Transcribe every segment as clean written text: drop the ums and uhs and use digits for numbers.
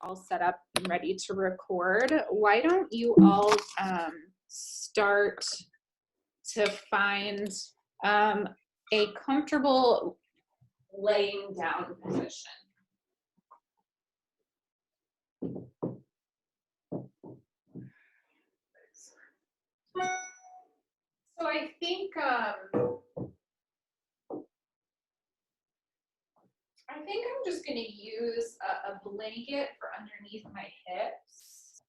all set up and ready to record, why don't you all start to find a comfortable laying down position. So I think I'm just going to use a blanket for underneath my hips.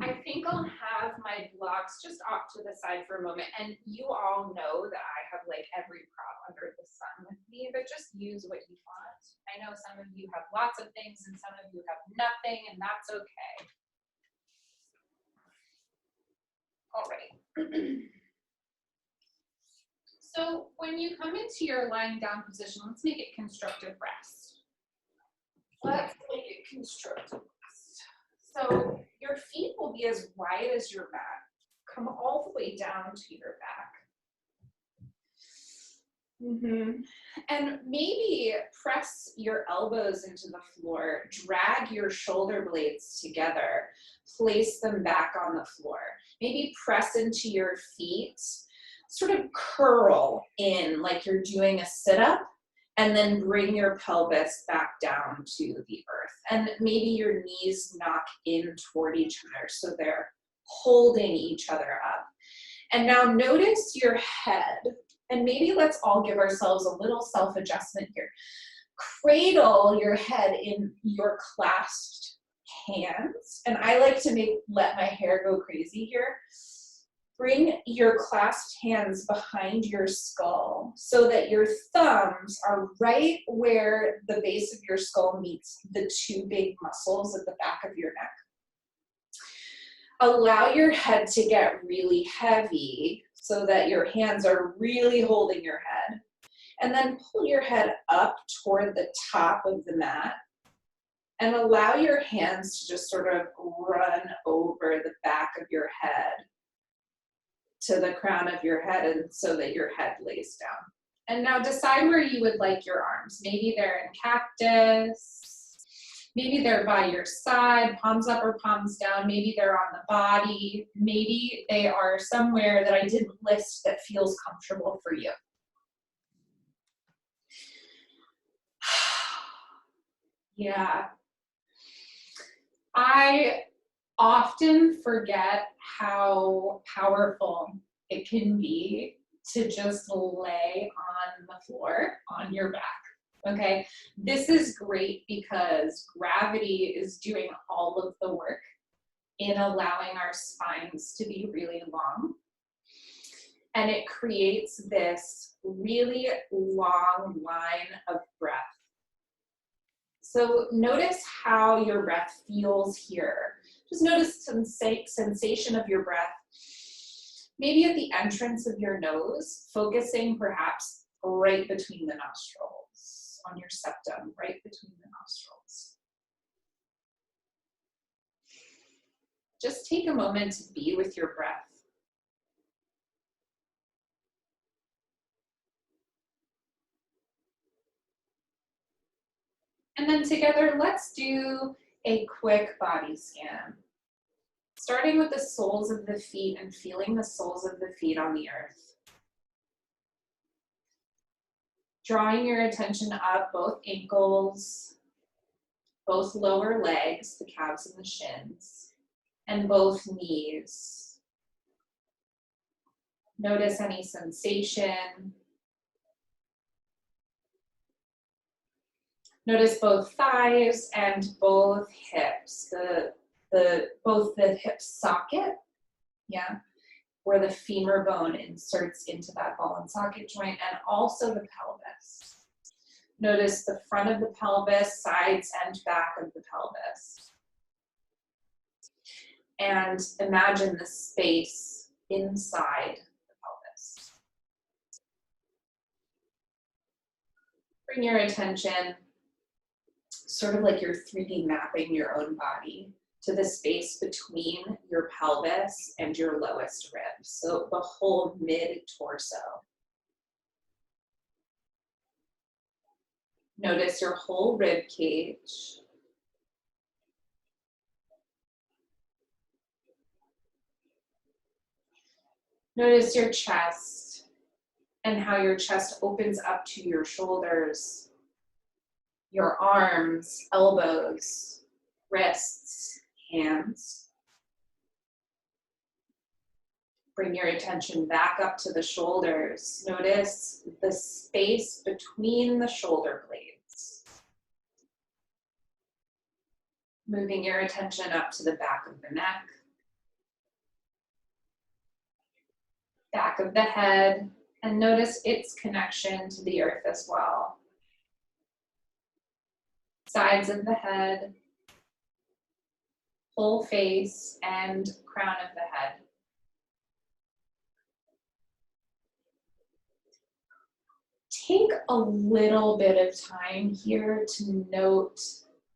I think I'll have my blocks just off to the side for a moment. And you all know that I have like every prop under the sun with me, but just use what you want. I know some of you have lots of things and some of you have nothing, and that's okay. All right. So when you come into your lying down position, let's make it constructive rest. Let's make it constructive rest. So your feet will be as wide as your back. Come all the way down to your back. And maybe press your elbows into the floor, drag your shoulder blades together, place them back on the floor. Maybe press into your feet, sort of curl in like you're doing a sit-up, and then bring your pelvis back down to the earth. And maybe your knees knock in toward each other so they're holding each other up. And now notice your head. And maybe let's all give ourselves a little self-adjustment here. Cradle your head in your clasped hands. And I like to let my hair go crazy here. Bring your clasped hands behind your skull so that your thumbs are right where the base of your skull meets the two big muscles at the back of your neck. Allow your head to get really heavy so that your hands are really holding your head. And then pull your head up toward the top of the mat and allow your hands to just sort of run over the back of your head to the crown of your head, and so that your head lays down. And now decide where you would like your arms. Maybe they're in cactus. Maybe they're by your side, palms up or palms down. Maybe they're on the body. Maybe they are somewhere that I didn't list that feels comfortable for you. Yeah. I often forget how powerful it can be to just lay on the floor on your back. Okay, this is great because gravity is doing all of the work in allowing our spines to be really long. And it creates this really long line of breath. So notice how your breath feels here. Just notice some sensation of your breath. Maybe at the entrance of your nose, focusing perhaps right between the nostrils, on your septum, right between the nostrils. Just take a moment to be with your breath. And then together, let's do a quick body scan. Starting with the soles of the feet and feeling the soles of the feet on the earth. Drawing your attention up, both ankles, both lower legs, the calves and the shins, and both knees. Notice any sensation. Notice both thighs and both hips, both the hip socket, yeah, where the femur bone inserts into that ball and socket joint, and also the pelvis. Notice the front of the pelvis, sides and back of the pelvis. And imagine the space inside the pelvis. Bring your attention, sort of like you're 3D mapping your own body, to the space between your pelvis and your lowest ribs, so the whole mid-torso. Notice your whole rib cage. Notice your chest and how your chest opens up to your shoulders, your arms, elbows, wrists, hands. Bring your attention back up to the shoulders. Notice the space between the shoulder blades. Moving your attention up to the back of the neck, back of the head, and notice its connection to the earth as well. Sides of the head, full face, and crown of the head. Take a little bit of time here to note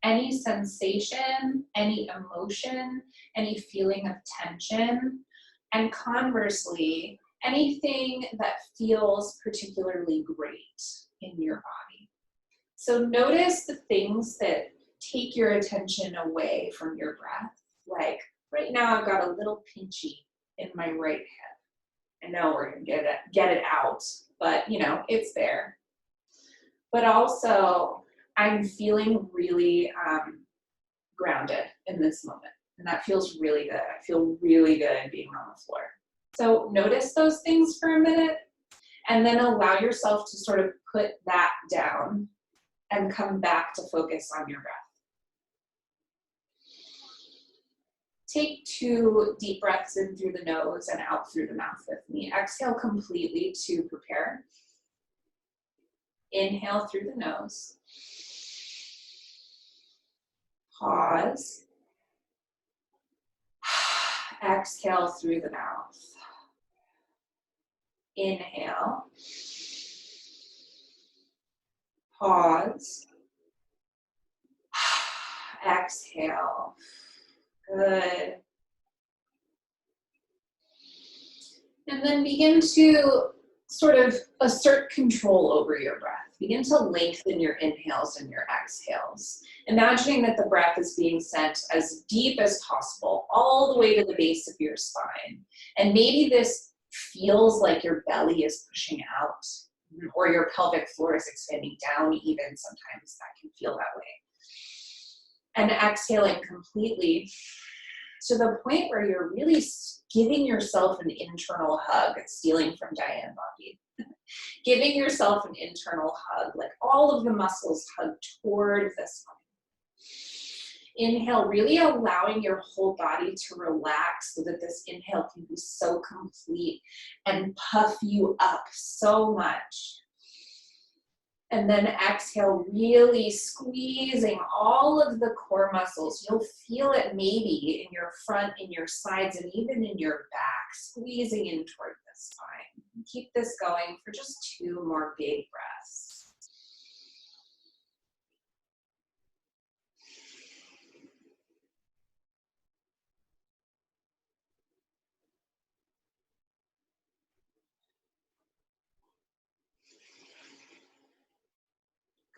any sensation, any emotion, any feeling of tension, and conversely, anything that feels particularly great in your body. So notice the things that take your attention away from your breath. Like right now I've got a little pinchy in my right hip. I know we're gonna get it out, but you know, it's there. But also I'm feeling really grounded in this moment. And that feels really good. I feel really good being on the floor. So notice those things for a minute and then allow yourself to sort of put that down and come back to focus on your breath. Take 2 deep breaths in through the nose and out through the mouth with me. Exhale completely to prepare. Inhale through the nose. Pause. Exhale through the mouth. Inhale. Pause. Exhale. Good. And then begin to sort of assert control over your breath. Begin to lengthen your inhales and your exhales. Imagining that the breath is being sent as deep as possible, all the way to the base of your spine. And maybe this feels like your belly is pushing out, or your pelvic floor is expanding down even. Sometimes that can feel that way. And exhaling completely to the point where you're really giving yourself an internal hug, stealing from Diane Bobby. Giving yourself an internal hug, like all of the muscles hug toward the spine. Inhale, really allowing your whole body to relax so that this inhale can be so complete and puff you up so much. And then exhale, really squeezing all of the core muscles. You'll feel it maybe in your front, in your sides, and even in your back, squeezing in toward the spine. Keep this going for just 2 more big breaths.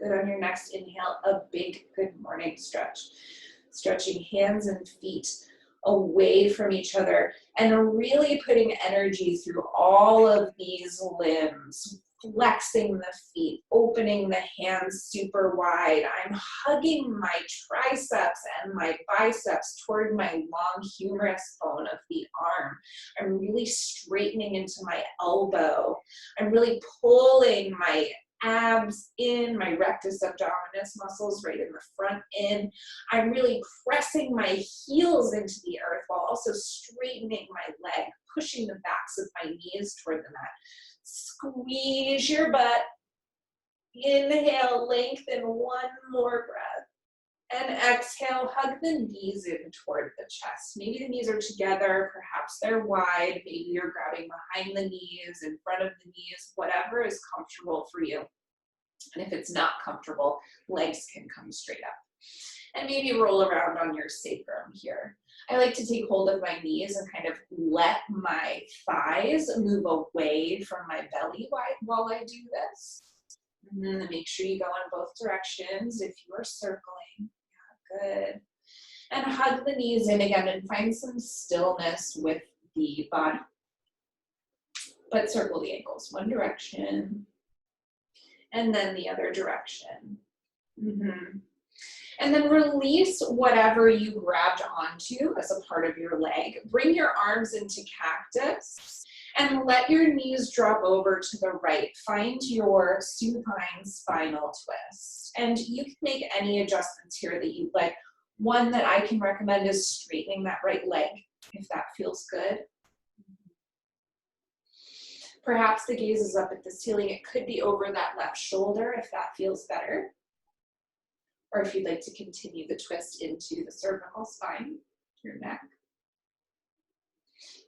Good. On your next inhale, a big good morning stretch. Stretching hands and feet away from each other and really putting energy through all of these limbs. Flexing the feet, opening the hands super wide. I'm hugging my triceps and my biceps toward my long humerus bone of the arm. I'm really straightening into my elbow. I'm really pulling my abs in, my rectus abdominis muscles right in the front in. I'm really pressing my heels into the earth while also straightening my leg, pushing the backs of my knees toward the mat. Squeeze your butt. Inhale, lengthen 1 more breath. And exhale, hug the knees in toward the chest. Maybe the knees are together, perhaps they're wide, maybe you're grabbing behind the knees, in front of the knees, whatever is comfortable for you. And if it's not comfortable, legs can come straight up. And maybe roll around on your sacrum here. I like to take hold of my knees and kind of let my thighs move away from my belly while I do this. And then make sure you go in both directions if you are circling. Yeah, good. And hug the knees in again and find some stillness with the body. but circle the ankles. One direction, and then the other direction. And then release whatever you grabbed onto as a part of your leg. Bring your arms into cactus and let your knees drop over to the right. Find your supine spinal twist. And you can make any adjustments here that you'd like. One that I can recommend is straightening that right leg, if that feels good. Perhaps the gaze is up at the ceiling. It could be over that left shoulder if that feels better. Or if you'd like to continue the twist into the cervical spine, your neck.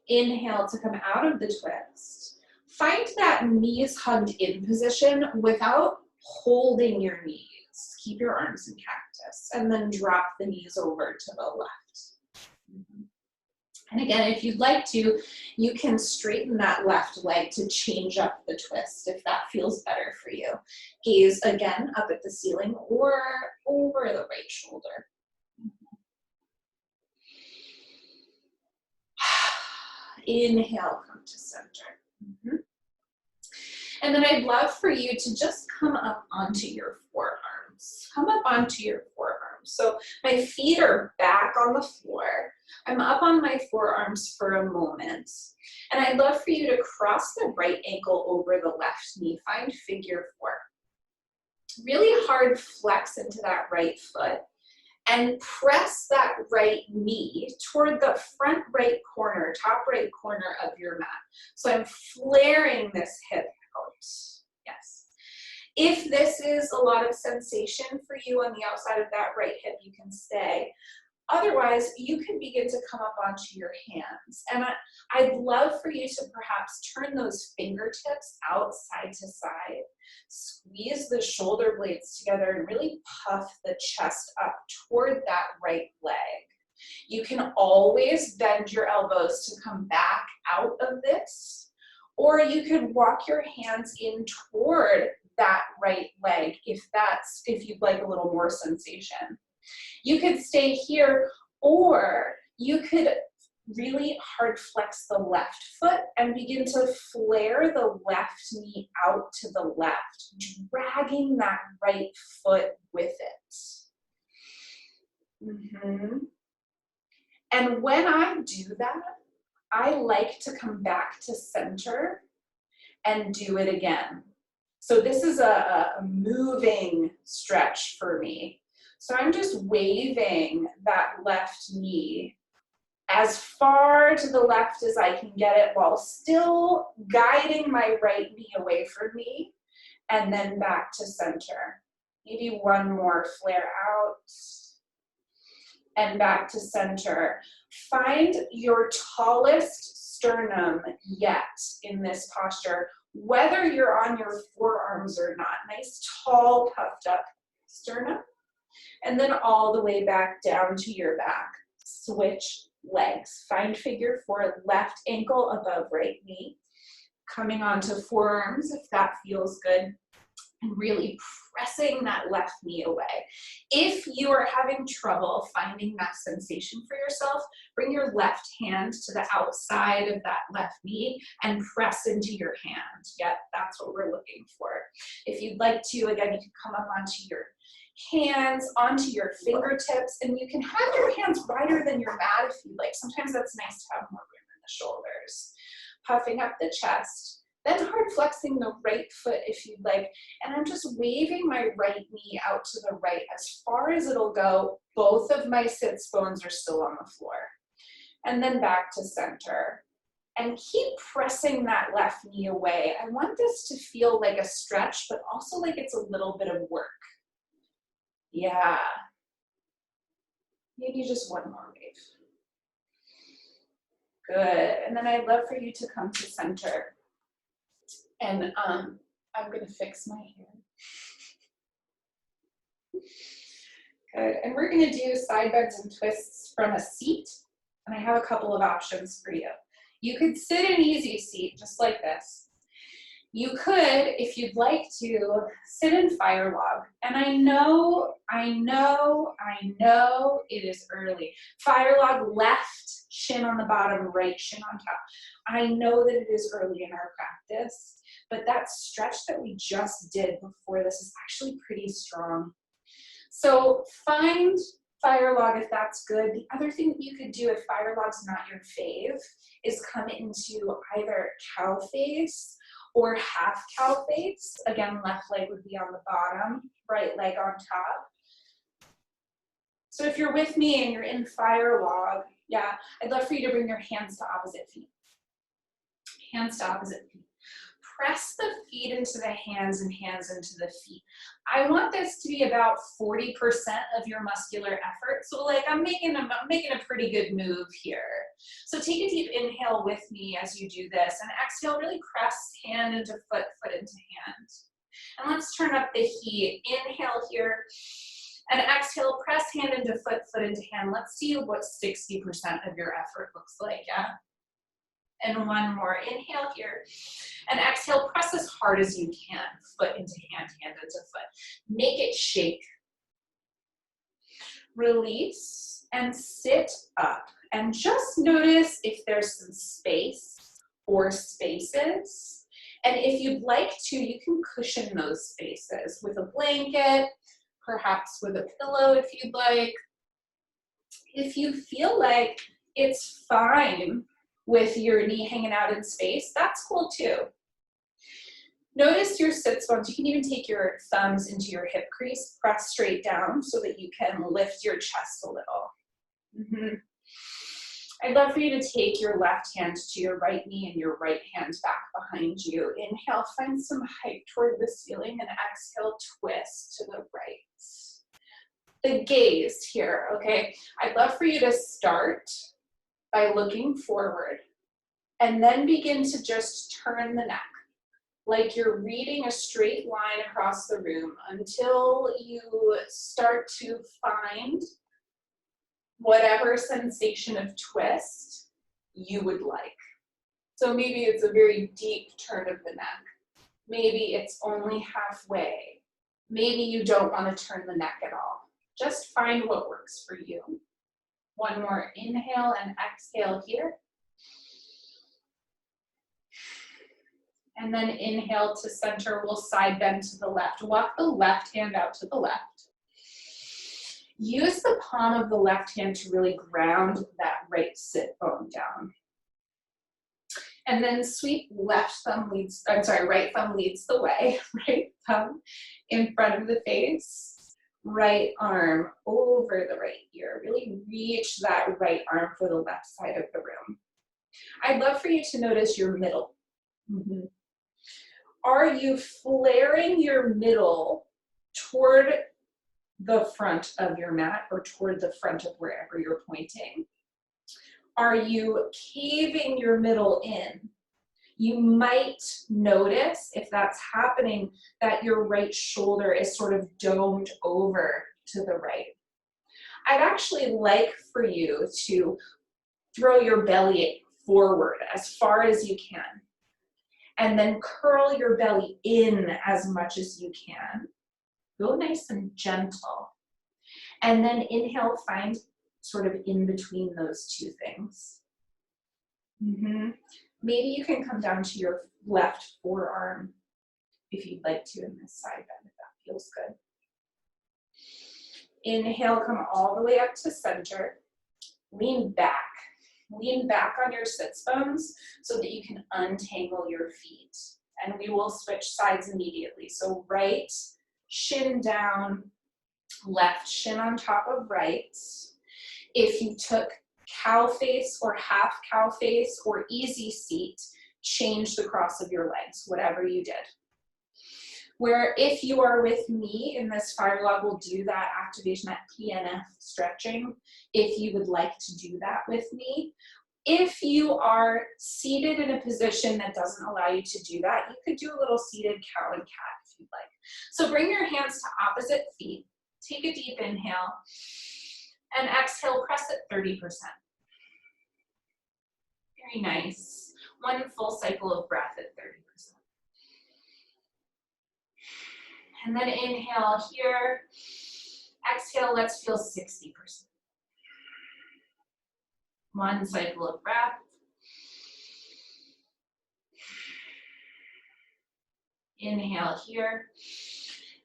Inhale to come out of the twist. Find that knees hugged in position without holding your knees. Keep your arms in cactus and then drop the knees over to the left. And again, if you'd like to, you can straighten that left leg to change up the twist if that feels better for you. Gaze again up at the ceiling or over the right shoulder. Inhale, come to center. And then I'd love for you to just come up onto your forearms. Come up onto your forearms. So my feet are back on the floor. I'm up on my forearms for a moment. And I'd love for you to cross the right ankle over the left knee. Find figure 4. Really hard flex into that right foot. And press that right knee toward the front right corner, top right corner of your mat. So I'm flaring this hip out. Yes. If this is a lot of sensation for you on the outside of that right hip, you can stay. Otherwise, you can begin to come up onto your hands. And I'd love for you to perhaps turn those fingertips out side to side. Squeeze the shoulder blades together and really puff the chest up toward that right leg. You can always bend your elbows to come back out of this, or you could walk your hands in toward that right leg if you'd like a little more sensation. You could stay here, or you could really hard flex the left foot and begin to flare the left knee out to the left, dragging that right foot with it. And when I do that, I like to come back to center and do it again. So this is a moving stretch for me. So I'm just waving that left knee as far to the left as I can get it while still guiding my right knee away from me, and then back to center. Maybe one more, flare out and back to center. Find your tallest sternum yet in this posture, whether you're on your forearms or not. Nice, tall, puffed up sternum. And then all the way back down to your back. Switch legs. Find figure 4, left ankle above right knee. Coming onto forearms if that feels good. And really pressing that left knee away. If you are having trouble finding that sensation for yourself, bring your left hand to the outside of that left knee and press into your hand. Yep, that's what we're looking for. If you'd like to, again, you can come up onto your hands, onto your fingertips, and you can have your hands wider than your mat if you'd like. Sometimes that's nice to have more room in the shoulders. Puffing up the chest. Then hard flexing the right foot if you'd like. And I'm just waving my right knee out to the right as far as it'll go. Both of my sits bones are still on the floor. And then back to center. And keep pressing that left knee away. I want this to feel like a stretch, but also like it's a little bit of work. Yeah. Maybe just one more wave. Good. And then I'd love for you to come to center. And I'm going to fix my hair. Good. And we're going to do side bends and twists from a seat. And I have a couple of options for you. You could sit in easy seat just like this. You could, if you'd like to, sit in fire log. And I know it is early. Fire log, left shin on the bottom, right shin on top. I know that it is early in our practice, but that stretch that we just did before this is actually pretty strong. So find fire log if that's good. The other thing that you could do if fire log's not your fave is come into either cow face or half cow face. Again, left leg would be on the bottom, right leg on top. So if you're with me and you're in fire log, yeah, I'd love for you to bring your hands to opposite feet. Hands to opposite feet. Press the feet into the hands and hands into the feet. I want this to be about 40% of your muscular effort. So like I'm making a pretty good move here. So take a deep inhale with me as you do this, and exhale, really press hand into foot, foot into hand. And let's turn up the heat. Inhale here, and exhale, press hand into foot, foot into hand. Let's see what 60% of your effort looks like, yeah? And one more, inhale here, and exhale, press as hard as you can, foot into hand, hand into foot. Make it shake. Release and sit up, and just notice if there's some space or spaces. And if you'd like to, you can cushion those spaces with a blanket, perhaps with a pillow if you'd like. If you feel like it's fine with your knee hanging out in space, that's cool too. Notice your sits bones. You can even take your thumbs into your hip crease, press straight down so that you can lift your chest a little. I'd love for you to take your left hand to your right knee and your right hand back behind you. Inhale, find some height toward the ceiling, and exhale, twist to the right. The gaze here, okay? I'd love for you to start by looking forward and then begin to just turn the neck like you're reading a straight line across the room until you start to find whatever sensation of twist you would like. So maybe it's a very deep turn of the neck. Maybe it's only halfway. Maybe you don't want to turn the neck at all. Just find what works for you. One more inhale and exhale here. And then inhale to center. We'll side bend to the left. Walk the left hand out to the left. Use the palm of the left hand to really ground that right sit bone down. And then sweep right thumb leads the way. Right thumb in front of the face. Right arm over the right ear. Really reach that right arm for the left side of the room. I'd love for you to notice your middle. Are you flaring your middle toward the front of your mat or toward the front of wherever you're pointing? Are you caving your middle in? You might notice, if that's happening, that your right shoulder is sort of domed over to the right. I'd actually like for you to throw your belly forward as far as you can, and then curl your belly in as much as you can. Go nice and gentle. And then inhale, find sort of in between those two things. Maybe you can come down to your left forearm if you'd like to in this side bend, if that feels good. Inhale, come all the way up to center. Lean back. Lean back on your sits bones so that you can untangle your feet. And we will switch sides immediately. So right shin down, left shin on top of right. If you took cow face or half cow face or easy seat, change the cross of your legs, whatever you did. Where if you are with me in this fire log, we'll do that activation, that PNF stretching, if you would like to do that with me. If you are seated in a position that doesn't allow you to do that, you could do a little seated cow and cat if you'd like. So bring your hands to opposite feet, take a deep inhale, and exhale, press at 30%. Very nice. One full cycle of breath at 30%. And then inhale here. Exhale, let's feel 60%. One cycle of breath. Inhale here.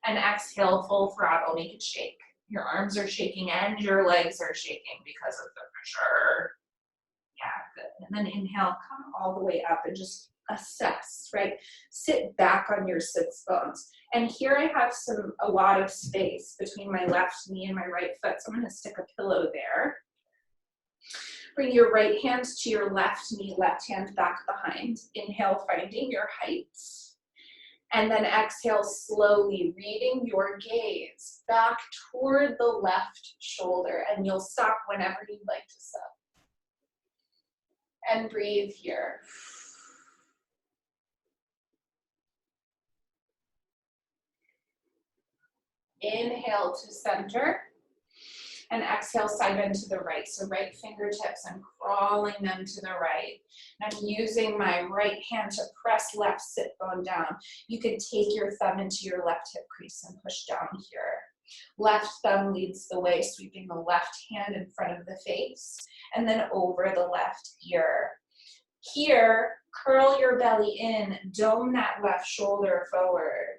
And exhale, full throttle, make it shake. Your arms are shaking and your legs are shaking because of the pressure. Yeah, good. And then inhale, come all the way up and just assess, right? Sit back on your sits bones. And here I have a lot of space between my left knee and my right foot. So I'm gonna stick a pillow there. Bring your right hand to your left knee, left hand back behind. Inhale, finding your height. And then exhale, slowly reading your gaze back toward the left shoulder. And you'll stop whenever you'd like to stop. And breathe here. Inhale to center. And exhale, side bend to the right. So right fingertips, I'm crawling them to the right. And I'm using my right hand to press left sit bone down. You could take your thumb into your left hip crease and push down here. Left thumb leads the way, sweeping the left hand in front of the face, and then over the left ear. Here, curl your belly in, dome that left shoulder forward.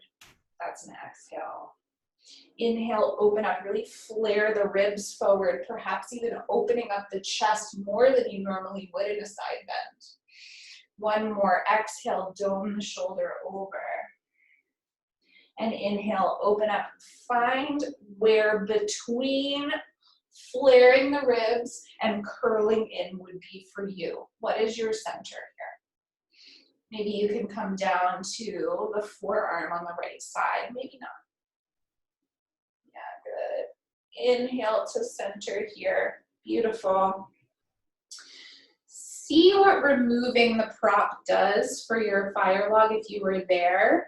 That's an exhale. Inhale, open up, really flare the ribs forward, perhaps even opening up the chest more than you normally would in a side bend. One more, exhale, dome the shoulder over. And inhale, open up, find where between flaring the ribs and curling in would be for you. What is your center here? Maybe you can come down to the forearm on the right side, maybe not. Yeah, good. Inhale to center here. Beautiful. See what removing the prop does for your fire log if you were there.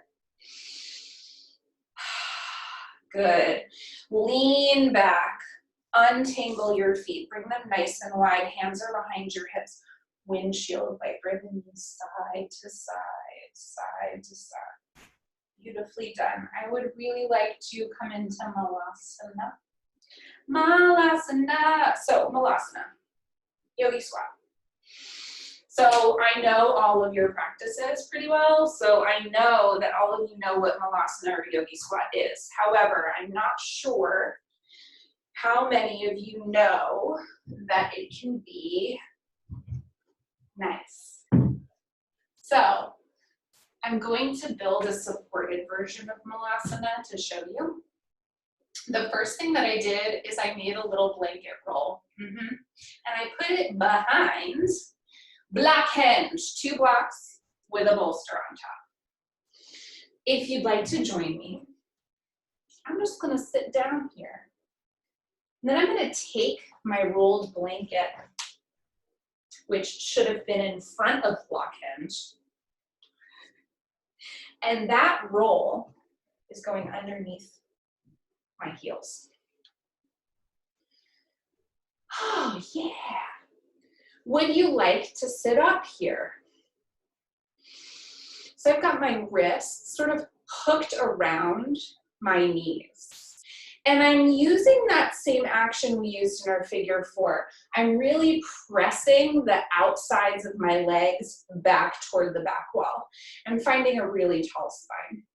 Good. Lean back. Untangle your feet. Bring them nice and wide. Hands are behind your hips. Windshield wiper the knees side to side, side to side. Beautifully done. I would really like to come into Malasana. Malasana. So Malasana, yogi squat. So I know all of your practices pretty well. So I know that all of you know what Malasana or yogi squat is. However, I'm not sure how many of you know that it can be nice. So I'm going to build a supported version of Malasana to show you. The first thing that I did is I made a little blanket roll. And I put it behind black hinge, 2 blocks with a bolster on top. If you'd like to join me, I'm just gonna sit down here. And then I'm gonna take my rolled blanket, which should have been in front of block hinge, and that roll is going underneath my heels. Oh yeah. Would you like to sit up here? So I've got my wrists sort of hooked around my knees. And I'm using that same action we used in our figure 4. I'm really pressing the outsides of my legs back toward the back wall. I'm finding a really tall spine.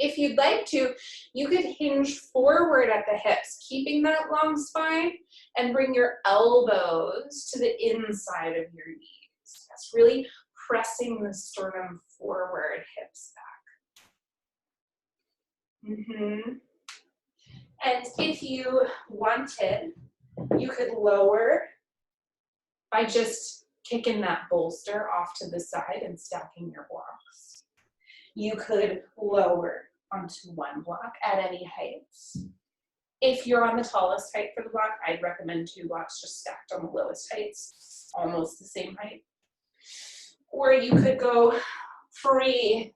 If you'd like to, you could hinge forward at the hips, keeping that long spine, and bring your elbows to the inside of your knees. That's really pressing the sternum forward, hips back. And if you wanted, you could lower by just kicking that bolster off to the side and stacking your blocks. You could lower onto 1 block at any heights. If you're on the tallest height for the block, I'd recommend 2 blocks just stacked on the lowest heights, almost the same height. Or you could go free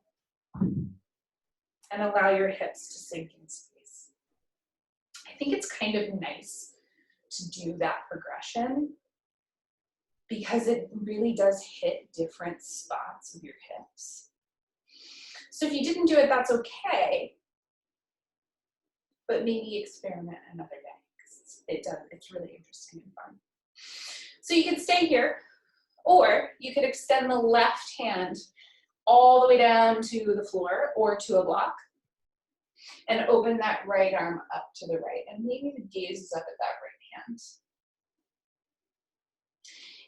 and allow your hips to sink in space. I think it's kind of nice to do that progression because it really does hit different spots of your hips. So if you didn't do it, that's okay. but maybe experiment another day, because it's really interesting and fun. So you could stay here, or you could extend the left hand all the way down to the floor or to a block, and open that right arm up to the right, and maybe the gaze is up at that right hand.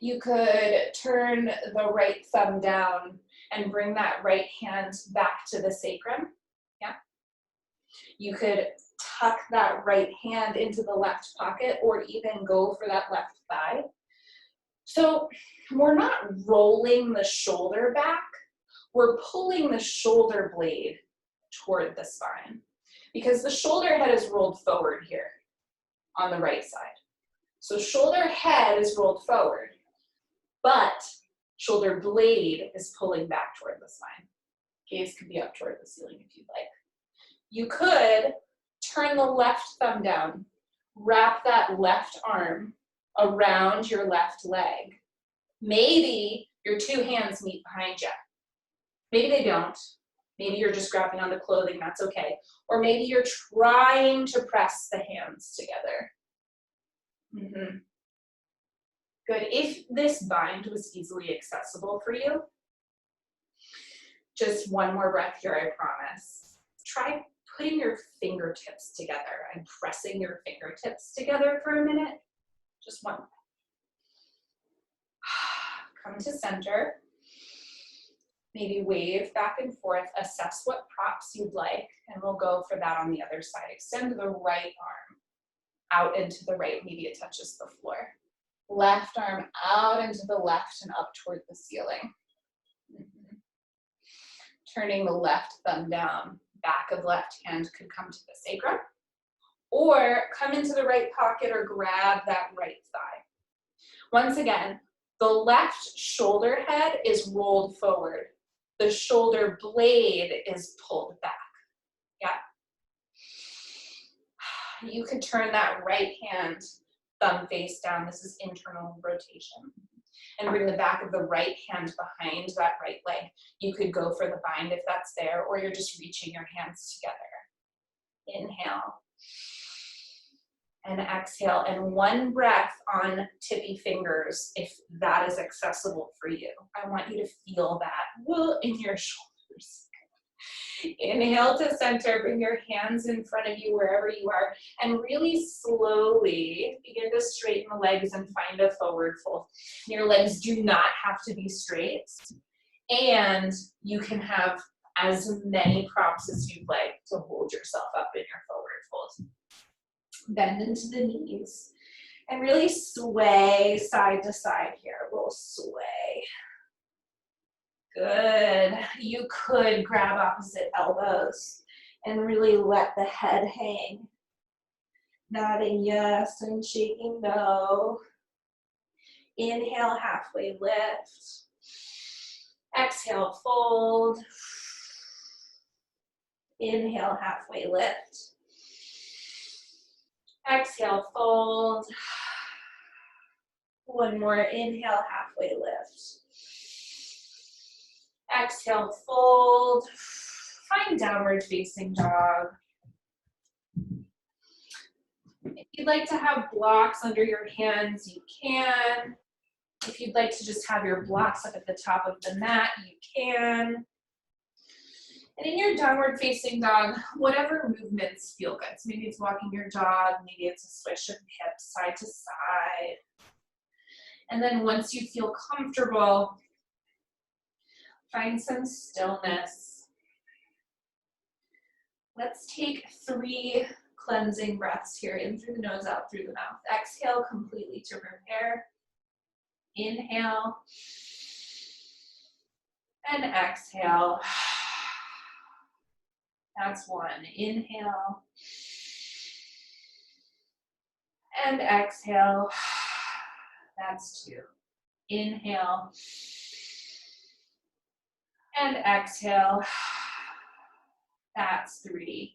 You could turn the right thumb down and bring that right hand back to the sacrum. Yeah. You could tuck that right hand into the left pocket, or even go for that left thigh. So we're not rolling the shoulder back, we're pulling the shoulder blade toward the spine, because the shoulder head is rolled forward here on the right side. So shoulder head is rolled forward, but shoulder blade is pulling back toward the spine. Gaze could be up toward the ceiling if you'd like. You could turn the left thumb down, wrap that left arm around your left leg. Maybe your two hands meet behind you. Maybe they don't. Maybe you're just grabbing on the clothing, that's okay. Or maybe you're trying to press the hands together. Good. If this bind was easily accessible for you, just one more breath here, I promise. Try putting your fingertips together and pressing your fingertips together for a minute. Just one. Come to center. Maybe wave back and forth. Assess what props you'd like, and we'll go for that on the other side. Extend the right arm out into the right. Maybe it touches the floor. Left arm out into the left and up toward the ceiling. Turning the left thumb down. Back of left hand could come to the sacrum, or come into the right pocket or grab that right thigh. Once again, the left shoulder head is rolled forward. The shoulder blade is pulled back. Yeah. You could turn that right hand, thumb face down. This is internal rotation. And bring the back of the right hand behind that right leg. You could go for the bind if that's there, or you're just reaching your hands together. Inhale. And exhale. And one breath on tippy fingers, if that is accessible for you. I want you to feel that in your shoulders. Inhale to center, bring your hands in front of you wherever you are, and really slowly begin to straighten the legs and find a forward fold. Your legs do not have to be straight, and you can have as many props as you'd like to hold yourself up in your forward fold. Bend into the knees and really sway side to side here. We'll sway. Good. You could grab opposite elbows and really let the head hang. Nodding yes and shaking no. Inhale, halfway lift. Exhale, fold. Inhale, halfway lift. Exhale, fold. One more. Inhale, halfway lift. Exhale, fold. Find downward facing dog. If you'd like to have blocks under your hands, you can. If you'd like to just have your blocks up at the top of the mat, you can. And in your downward facing dog, whatever movements feel good. So maybe it's walking your dog, maybe it's a swish of hips side to side. And then once you feel comfortable, find some stillness. Let's take 3 cleansing breaths here, in through the nose, out through the mouth. Exhale completely to prepare. Inhale. And exhale. That's 1. Inhale. And exhale. That's 2. Inhale. And exhale. That's 3.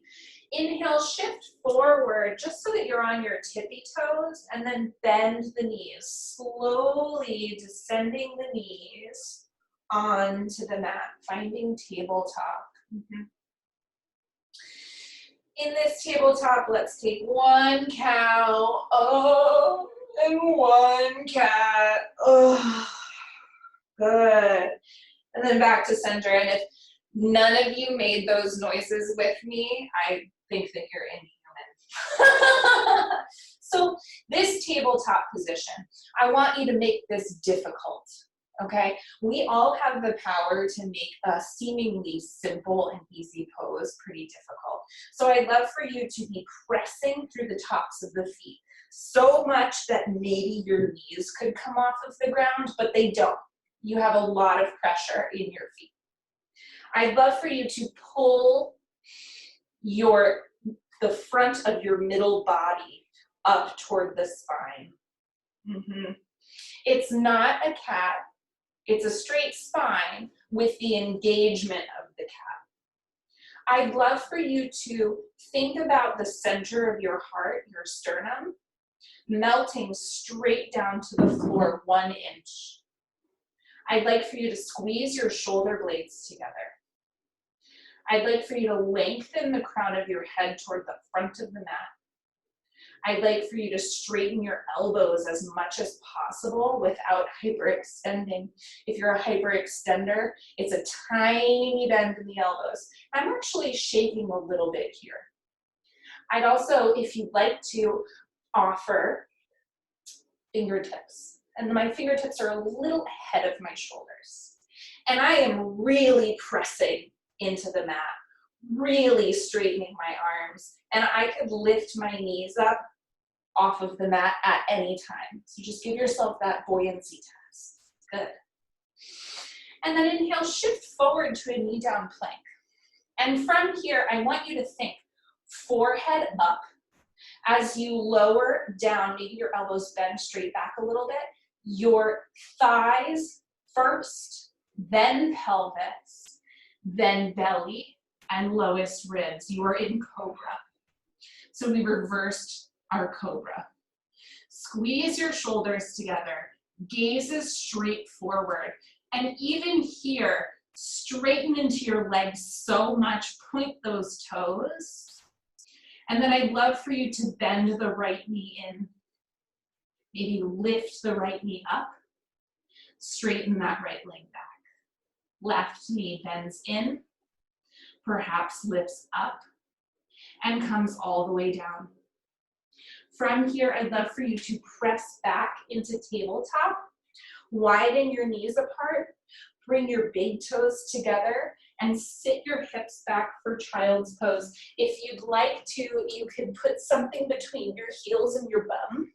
Inhale, shift forward just so that you're on your tippy toes, and then bend the knees, slowly descending the knees onto the mat, finding tabletop. In this tabletop, let's take one cow, oh, and one cat, oh, good. And then back to center. And if none of you made those noises with me, I think that you're inhuman. So this tabletop position, I want you to make this difficult, okay? We all have the power to make a seemingly simple and easy pose pretty difficult. So I'd love for you to be pressing through the tops of the feet so much that maybe your knees could come off of the ground, but they don't. You have a lot of pressure in your feet. I'd love for you to pull the front of your middle body up toward the spine. It's not a cat, it's a straight spine with the engagement of the cat. I'd love for you to think about the center of your heart, your sternum, melting straight down to the floor 1 inch. I'd like for you to squeeze your shoulder blades together. I'd like for you to lengthen the crown of your head toward the front of the mat. I'd like for you to straighten your elbows as much as possible without hyperextending. If you're a hyperextender, it's a tiny bend in the elbows. I'm actually shaking a little bit here. I'd also, if you'd like to, offer fingertips. And my fingertips are a little ahead of my shoulders. And I am really pressing into the mat, really straightening my arms. And I could lift my knees up off of the mat at any time. So just give yourself that buoyancy test. Good. And then inhale, shift forward to a knee down plank. And from here, I want you to think forehead up. As you lower down, maybe your elbows bend straight back a little bit. Your thighs first, then pelvis, then belly, and lowest ribs. You are in Cobra. So we reversed our Cobra. Squeeze your shoulders together, gazes straight forward. And even here, straighten into your legs so much, point those toes. And then I'd love for you to bend the right knee in. Maybe lift the right knee up, straighten that right leg back. Left knee bends in, perhaps lifts up, and comes all the way down. From here, I'd love for you to press back into tabletop, widen your knees apart, bring your big toes together, and sit your hips back for child's pose. If you'd like to, you could put something between your heels and your bum.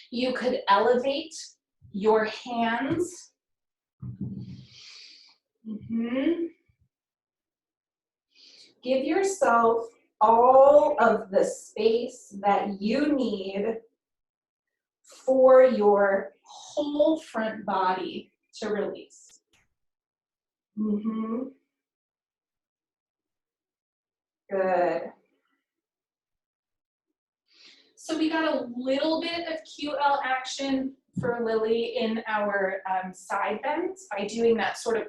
You could elevate your hands. Give yourself all of the space that you need for your whole front body to release. Good. So we got a little bit of QL action for Lily in our side bends by doing that sort of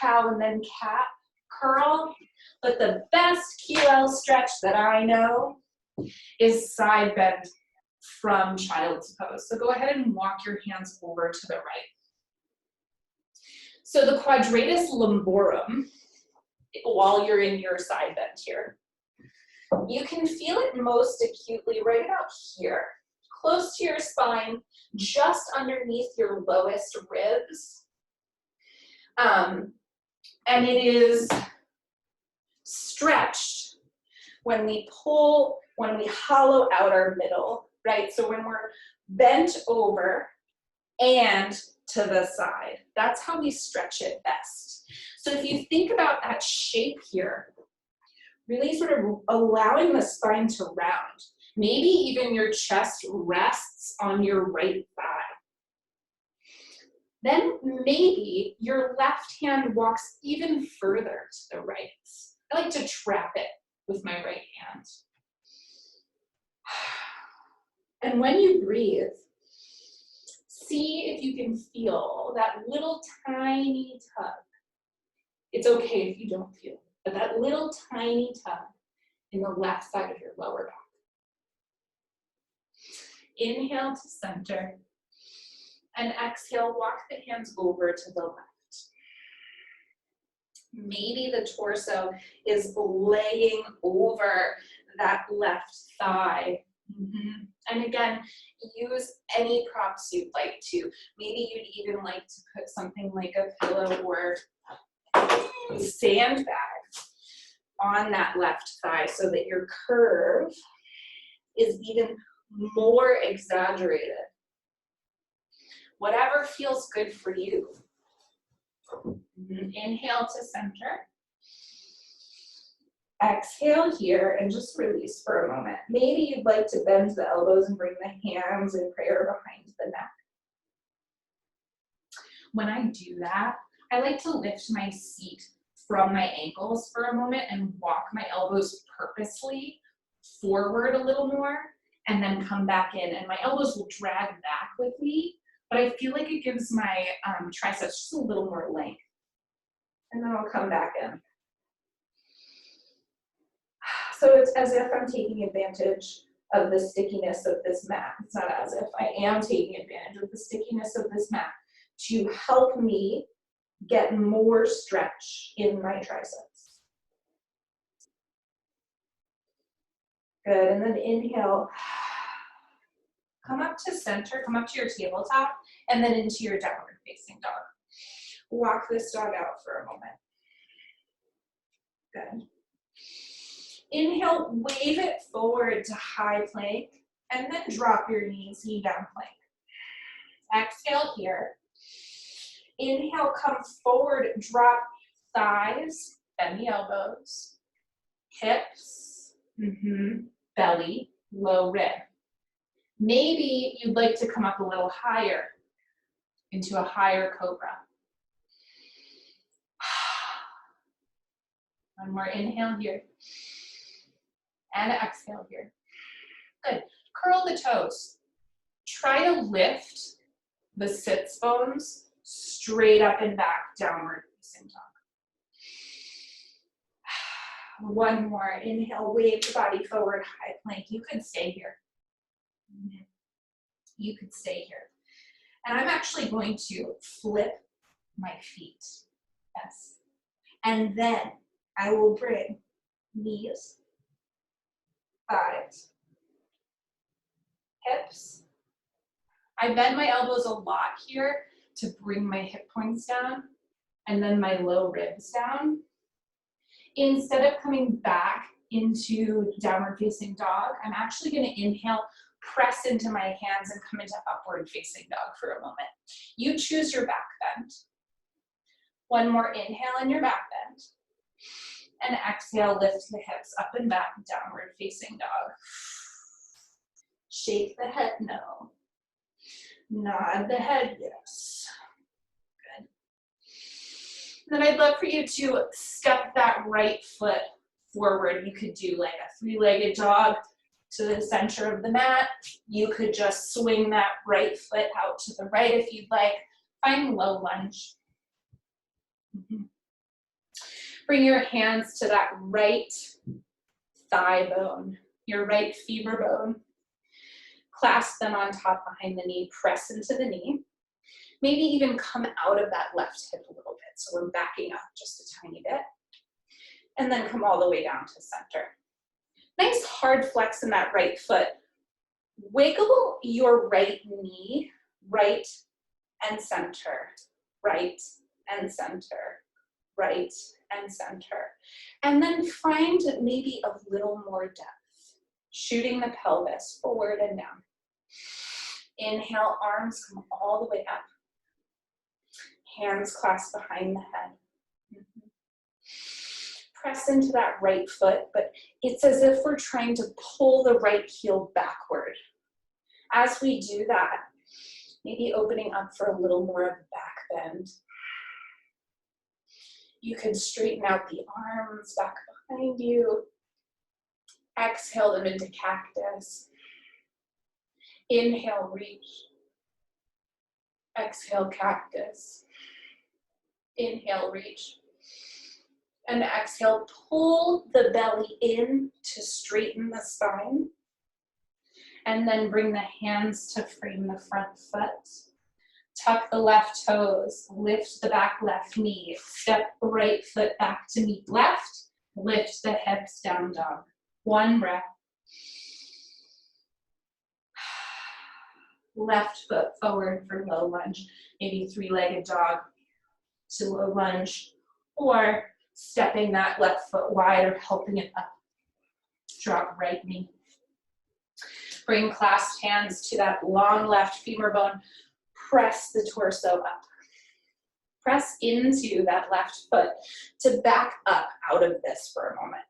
cow and then cat curl. But the best QL stretch that I know is side bend from child's pose. So go ahead and walk your hands over to the right. So the quadratus lumborum, while you're in your side bend here, you can feel it most acutely right about here, close to your spine, just underneath your lowest ribs. And it is stretched when we pull, when we hollow out our middle, right? So when we're bent over and to the side, that's how we stretch it best. So if you think about that shape here, really sort of allowing the spine to round. Maybe even your chest rests on your right thigh. Then maybe your left hand walks even further to the right. I like to trap it with my right hand. And when you breathe, see if you can feel that little tiny tug. It's okay if you don't feel it. but that little tiny tug in the left side of your lower back. Inhale to center, and exhale, walk the hands over to the left. Maybe the torso is laying over that left thigh. And again, use any props you'd like to. Maybe you'd even like to put something like a pillow or sandbag on that left thigh so that your curve is even more exaggerated. Whatever feels good for you. Inhale to center. Exhale here and just release for a moment. Maybe you'd like to bend the elbows and bring the hands in prayer behind the neck. When I do that, I like to lift my seat from my ankles for a moment and walk my elbows purposely forward a little more and then come back in. And my elbows will drag back with me, but I feel like it gives my triceps just a little more length. And then I'll come back in. So it's as if I'm taking advantage of the stickiness of this mat. It's not as if I am taking advantage of the stickiness of this mat to help me get more stretch in my triceps. Good, and then inhale. Come up to center, come up to your tabletop, and then into your downward facing dog. Walk this dog out for a moment. Good. Inhale, wave it forward to high plank, and then drop your knees, knee down plank. Exhale here. Inhale, come forward, drop thighs, bend the elbows, hips, belly, low rib. Maybe you'd like to come up a little higher into a higher cobra. One more inhale here. And exhale here. Good. Curl the toes. Try to lift the sits bones straight up and back, downward facing dog. One more. Inhale, wave the body forward, high plank. You could stay here. You could stay here. And I'm actually going to flip my feet. Yes. And then I will bring knees, thighs, hips. I bend my elbows a lot here to bring my hip points down and then my low ribs down. Instead of coming back into downward facing dog, I'm actually going to inhale, press into my hands and come into upward facing dog for a moment. You choose your back bend. One more inhale in your back bend. And exhale, lift the hips up and back, downward facing dog. Shake the head, no. Nod the head, yes. Good. Then I'd love for you to step that right foot forward. You could do like a three-legged dog to the center of the mat. You could just swing that right foot out to the right if you'd like. Find low lunge. Bring your hands to that right thigh bone, your right femur bone. Clasp them on top behind the knee, press into the knee. Maybe even come out of that left hip a little bit. So we're backing up just a tiny bit. And then come all the way down to center. Nice hard flex in that right foot. Wiggle your right knee, right and center, right and center, right and center. And then find maybe a little more depth, shooting the pelvis forward and down. Inhale, arms come all the way up. Hands clasped behind the head. Press into that right foot, but it's as if we're trying to pull the right heel backward. As we do that, maybe opening up for a little more of a back bend. You can straighten out the arms back behind you. Exhale them into cactus. Inhale, reach. Exhale, cactus. Inhale, reach. And exhale, pull the belly in to straighten the spine. And then bring the hands to frame the front foot. Tuck the left toes, lift the back left knee, step right foot back to meet left, lift the hips, down dog. One breath. Left foot forward for low lunge, maybe three-legged dog to low lunge, or stepping that left foot wide or helping it up. Drop right knee. Bring clasped hands to that long left femur bone. Press the torso up. Press into that left foot to back up out of this for a moment.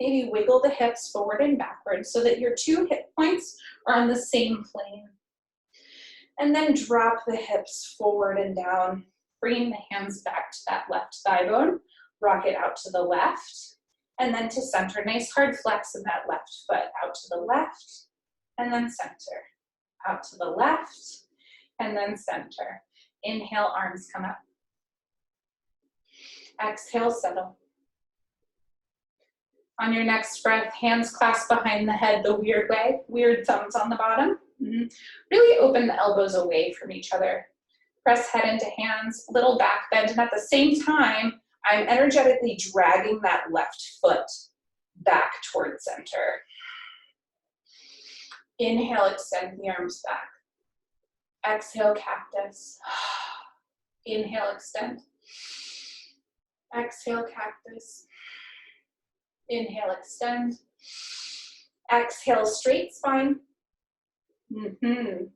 Maybe wiggle the hips forward and backward so that your two hip points are on the same plane. And then drop the hips forward and down. Bring the hands back to that left thigh bone. Rock it out to the left. And then to center. Nice hard flex in that left foot. Out to the left. And then center. Out to the left. And then center. Inhale, arms come up. Exhale, settle. On your next breath, hands clasped behind the head the weird way. Weird thumbs on the bottom. Really open the elbows away from each other. Press head into hands, little back bend, and at the same time, I'm energetically dragging that left foot back towards center. Inhale, extend the arms back. Exhale, cactus. Inhale, extend. Exhale, cactus. Inhale, extend. Exhale, straight spine. And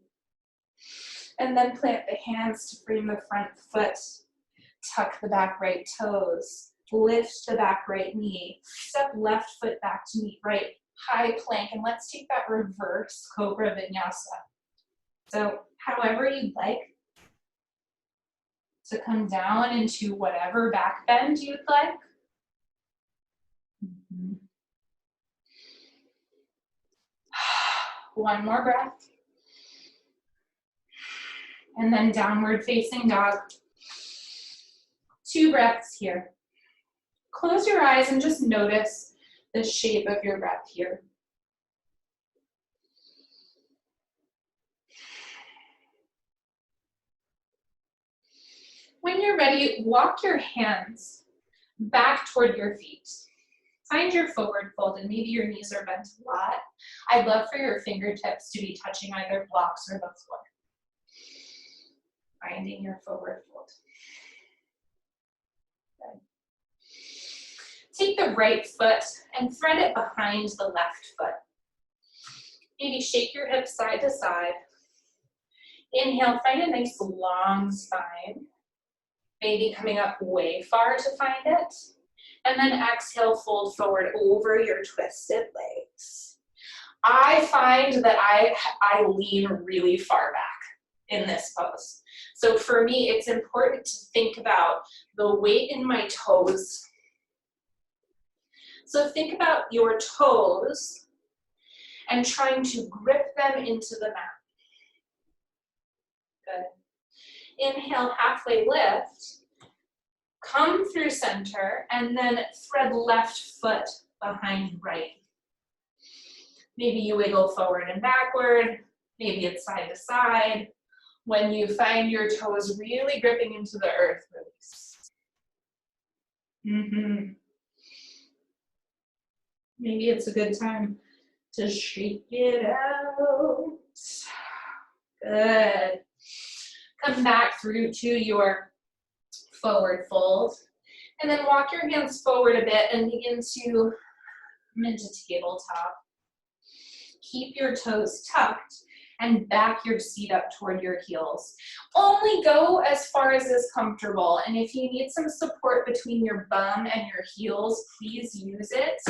then plant the hands to frame the front foot. Tuck the back right toes. Lift the back right knee. Step left foot back to meet right. High plank. And let's take that reverse Cobra Vinyasa. So however you'd like to come down into whatever back bend you'd like. One more breath. And then downward facing dog. 2 breaths here. Close your eyes and just notice the shape of your breath here. When you're ready, walk your hands back toward your feet. Find your forward fold, and maybe your knees are bent a lot. I'd love for your fingertips to be touching either blocks or the floor. Finding your forward fold. Good. Take the right foot and thread it behind the left foot. Maybe shake your hips side to side. Inhale, find a nice long spine. Maybe coming up way far to find it. And then exhale, fold forward over your twisted legs. I find that I lean really far back in this pose. So for me, it's important to think about the weight in my toes. So think about your toes and trying to grip them into the mat. Good. Inhale, halfway lift. Come through center and then thread left foot behind right. Maybe you wiggle forward and backward. Maybe it's side to side. When you find your toes really gripping into the earth, release. Maybe it's a good time to shake it out. Good. Come back through to your forward fold. And then walk your hands forward a bit and begin to come into tabletop. Keep your toes tucked and back your seat up toward your heels. Only go as far as is comfortable. And if you need some support between your bum and your heels, please use it.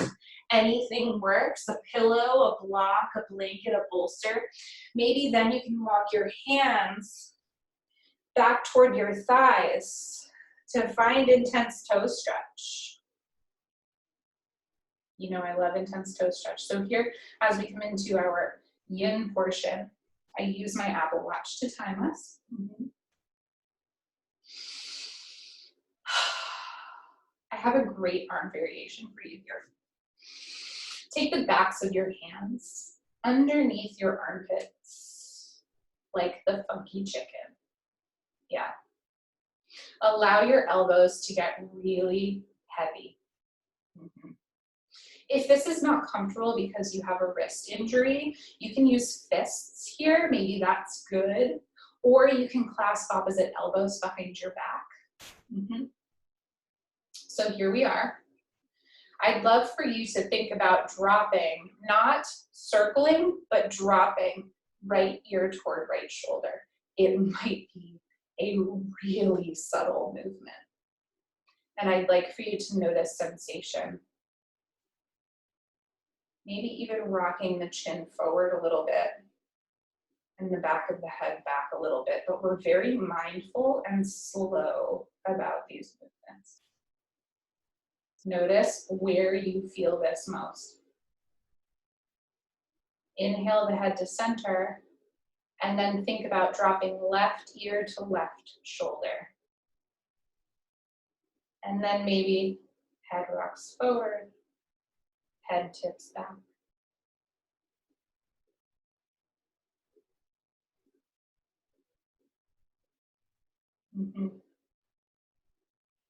Anything works, a pillow, a block, a blanket, a bolster. Maybe then you can walk your hands back toward your thighs to find intense toe stretch. You know I love intense toe stretch. So here, as we come into our yin portion, I use my Apple Watch to time us. I have a great arm variation for you here. Take the backs of your hands underneath your armpits, like the funky chicken. Yeah. Allow your elbows to get really heavy. If this is not comfortable because you have a wrist injury, you can use fists here, maybe that's good. Or you can clasp opposite elbows behind your back. So here we are. I'd love for you to think about dropping, not circling, but dropping right ear toward right shoulder. It might be a really subtle movement. And I'd like for you to notice sensation. Maybe even rocking the chin forward a little bit and the back of the head back a little bit, but we're very mindful and slow about these movements. Notice where you feel this most. Inhale the head to center, and then think about dropping left ear to left shoulder. And then maybe head rocks forward, head tips back.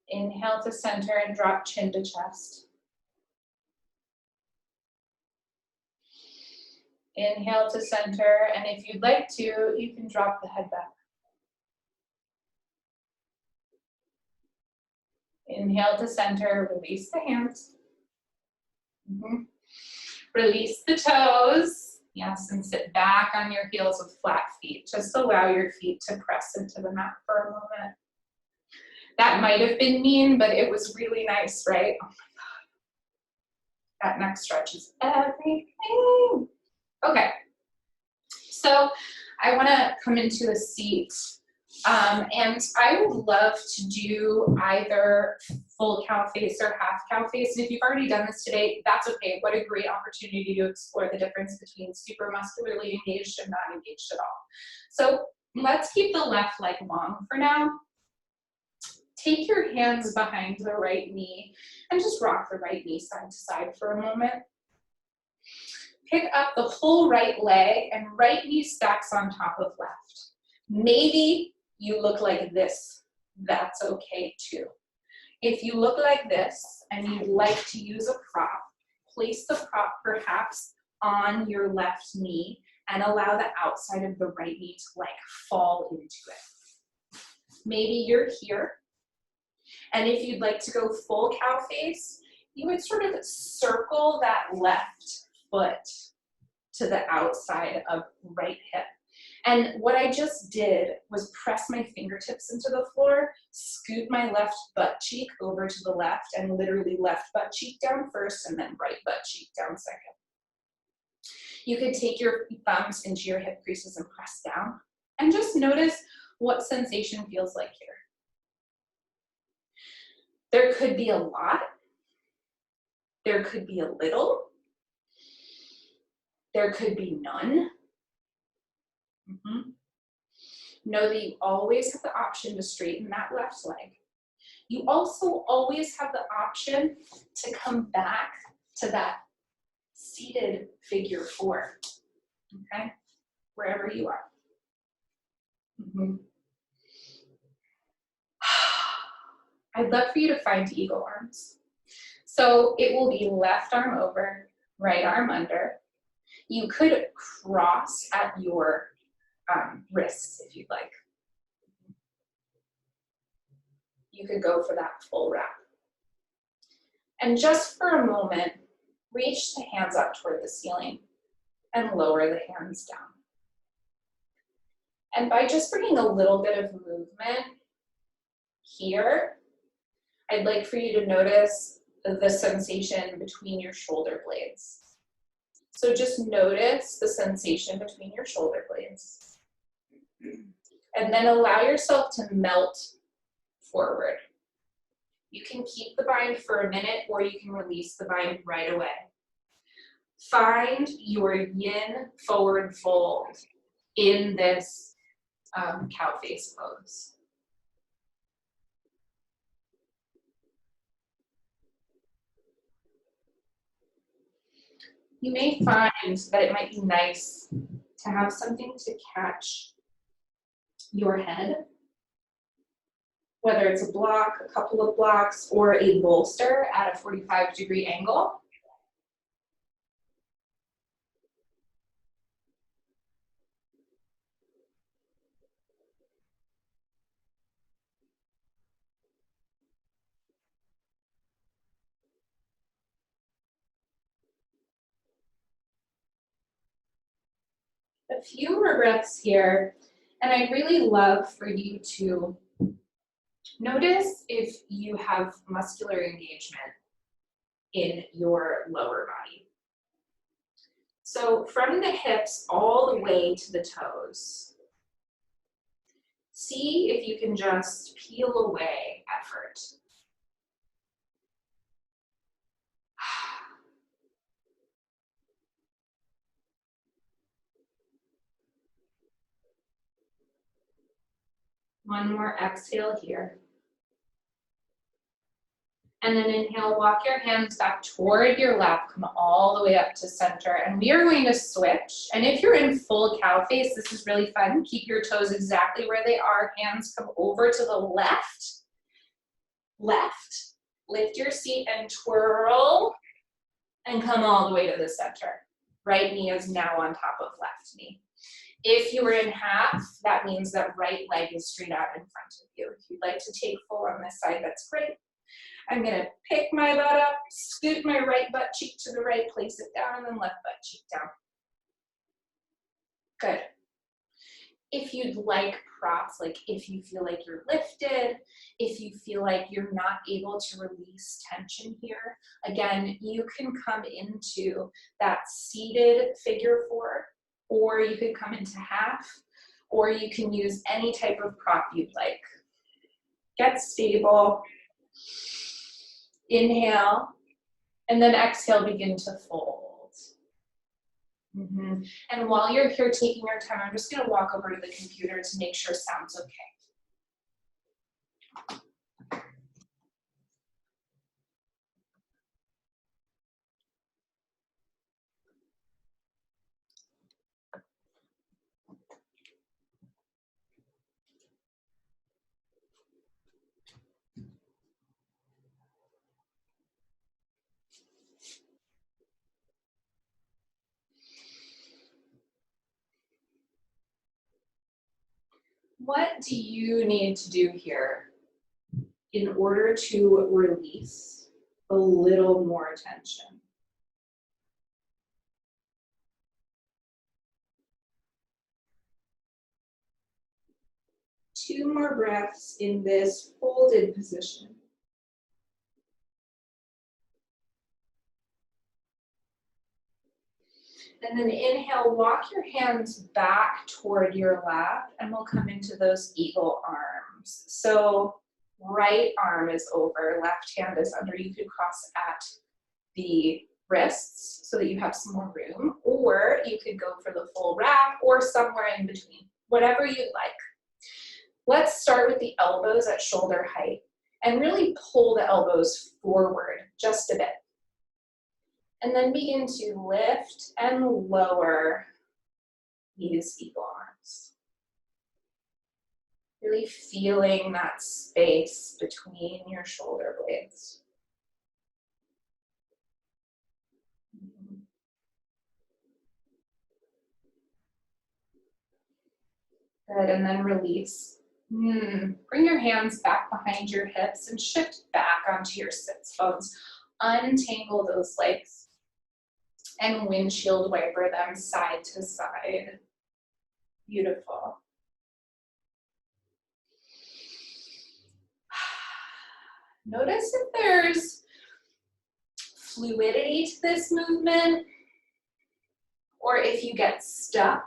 Inhale to center and drop chin to chest. Inhale to center, and if you'd like to, you can drop the head back. Inhale to center, release the hands. Release the toes. Yes, and sit back on your heels with flat feet. Just allow your feet to press into the mat for a moment. That might have been mean, but it was really nice, right? Oh my God. That neck stretch is everything. Okay, so I want to come into a seat, and I would love to do either full cow face or half cow face. And if you've already done this today, that's okay. What a great opportunity to explore the difference between super muscularly engaged and not engaged at all. So let's keep the left leg long for now. Take your hands behind the right knee and just rock the right knee side to side for a moment. Pick up the whole right leg and right knee stacks on top of left. Maybe you look like this. That's okay too. If you look like this and you'd like to use a prop, place the prop perhaps on your left knee and allow the outside of the right knee to like fall into it. Maybe you're here, and if you'd like to go full cow face, you would sort of circle that left foot to the outside of right hip. And what I just did was press my fingertips into the floor, scoot my left butt cheek over to the left, and literally left butt cheek down first and then right butt cheek down second. You could take your thumbs into your hip creases and press down, and just notice what sensation feels like here. There could be a lot. There could be a little. There could be none. Know that you always have the option to straighten that left leg. You also always have the option to come back to that seated figure four, okay? Wherever you are. I'd love for you to find eagle arms. So it will be left arm over, right arm under. You could cross at your wrists if you'd like. You could go for that full wrap. And just for a moment, reach the hands up toward the ceiling and lower the hands down. And by just bringing a little bit of movement here, I'd like for you to notice the sensation between your shoulder blades. So just notice the sensation between your shoulder blades. And then allow yourself to melt forward. You can keep the bind for a minute or you can release the bind right away. Find your yin forward fold in this cow face pose. You may find that it might be nice to have something to catch your head, whether it's a block, a couple of blocks, or a bolster at a 45-degree angle. A few more breaths here, and I'd really love for you to notice if you have muscular engagement in your lower body. So from the hips all the way to the toes, see if you can just peel away effort. One more exhale here. And then inhale, walk your hands back toward your lap, come all the way up to center. And we are going to switch. And if you're in full cow face, this is really fun. Keep your toes exactly where they are. Hands come over to the left. Left. Lift your seat and twirl and come all the way to the center. Right knee is now on top of left knee. If you were in half, that means that right leg is straight out in front of you. If you'd like to take full on this side, that's great. I'm gonna pick my butt up, scoot my right butt cheek to the right, place it down, and then left butt cheek down. Good. If you'd like props, like if you feel like you're lifted, if you feel like you're not able to release tension here, again, you can come into that seated figure four, or you could come into half, or you can use any type of prop you'd like. Get stable. Inhale, and then exhale, begin to fold. And while you're here taking your time, I'm just going to walk over to the computer to make sure sound's okay. What do you need to do here in order to release a little more tension? Two more breaths in this folded position. And then inhale, walk your hands back toward your lap, and we'll come into those eagle arms. So right arm is over, left hand is under. You could cross at the wrists so that you have some more room, or you could go for the full wrap or somewhere in between, whatever you'd like. Let's start with the elbows at shoulder height and really pull the elbows forward just a bit. And then begin to lift and lower these eagle arms. Really feeling that space between your shoulder blades. Good, and then release. Bring your hands back behind your hips and shift back onto your sits bones. Untangle those legs and windshield wiper them side to side. Beautiful. Notice if there's fluidity to this movement, or if you get stuck.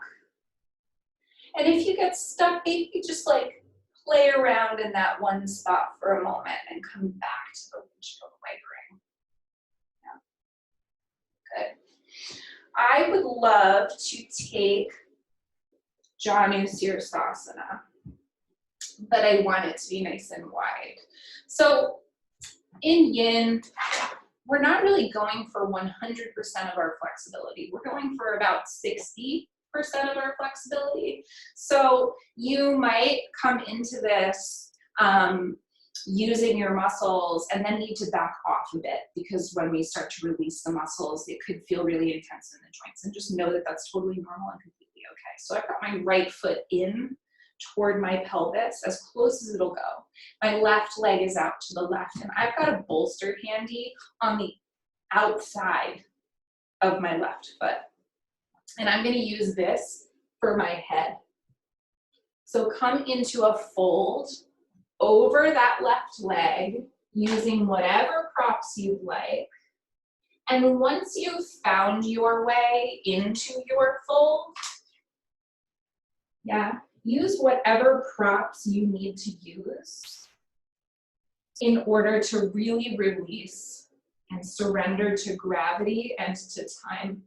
And if you get stuck, maybe just like play around in that one spot for a moment and come back to the windshield wipering. Yeah. Good. I would love to take Janu Sirsasana, but I want it to be nice and wide. So in yin, we're not really going for 100% of our flexibility. We're going for about 60% of our flexibility. So you might come into this using your muscles and then need to back off a bit, because when we start to release the muscles, it could feel really intense in the joints, and just know that that's totally normal and completely okay. So I've got my right foot in toward my pelvis as close as it'll go. My left leg is out to the left, and I've got a bolster handy on the outside of my left foot. And I'm going to use this for my head. So come into a fold over that left leg using whatever props you like. And once you've found your way into your fold, use whatever props you need to use in order to really release and surrender to gravity and to time.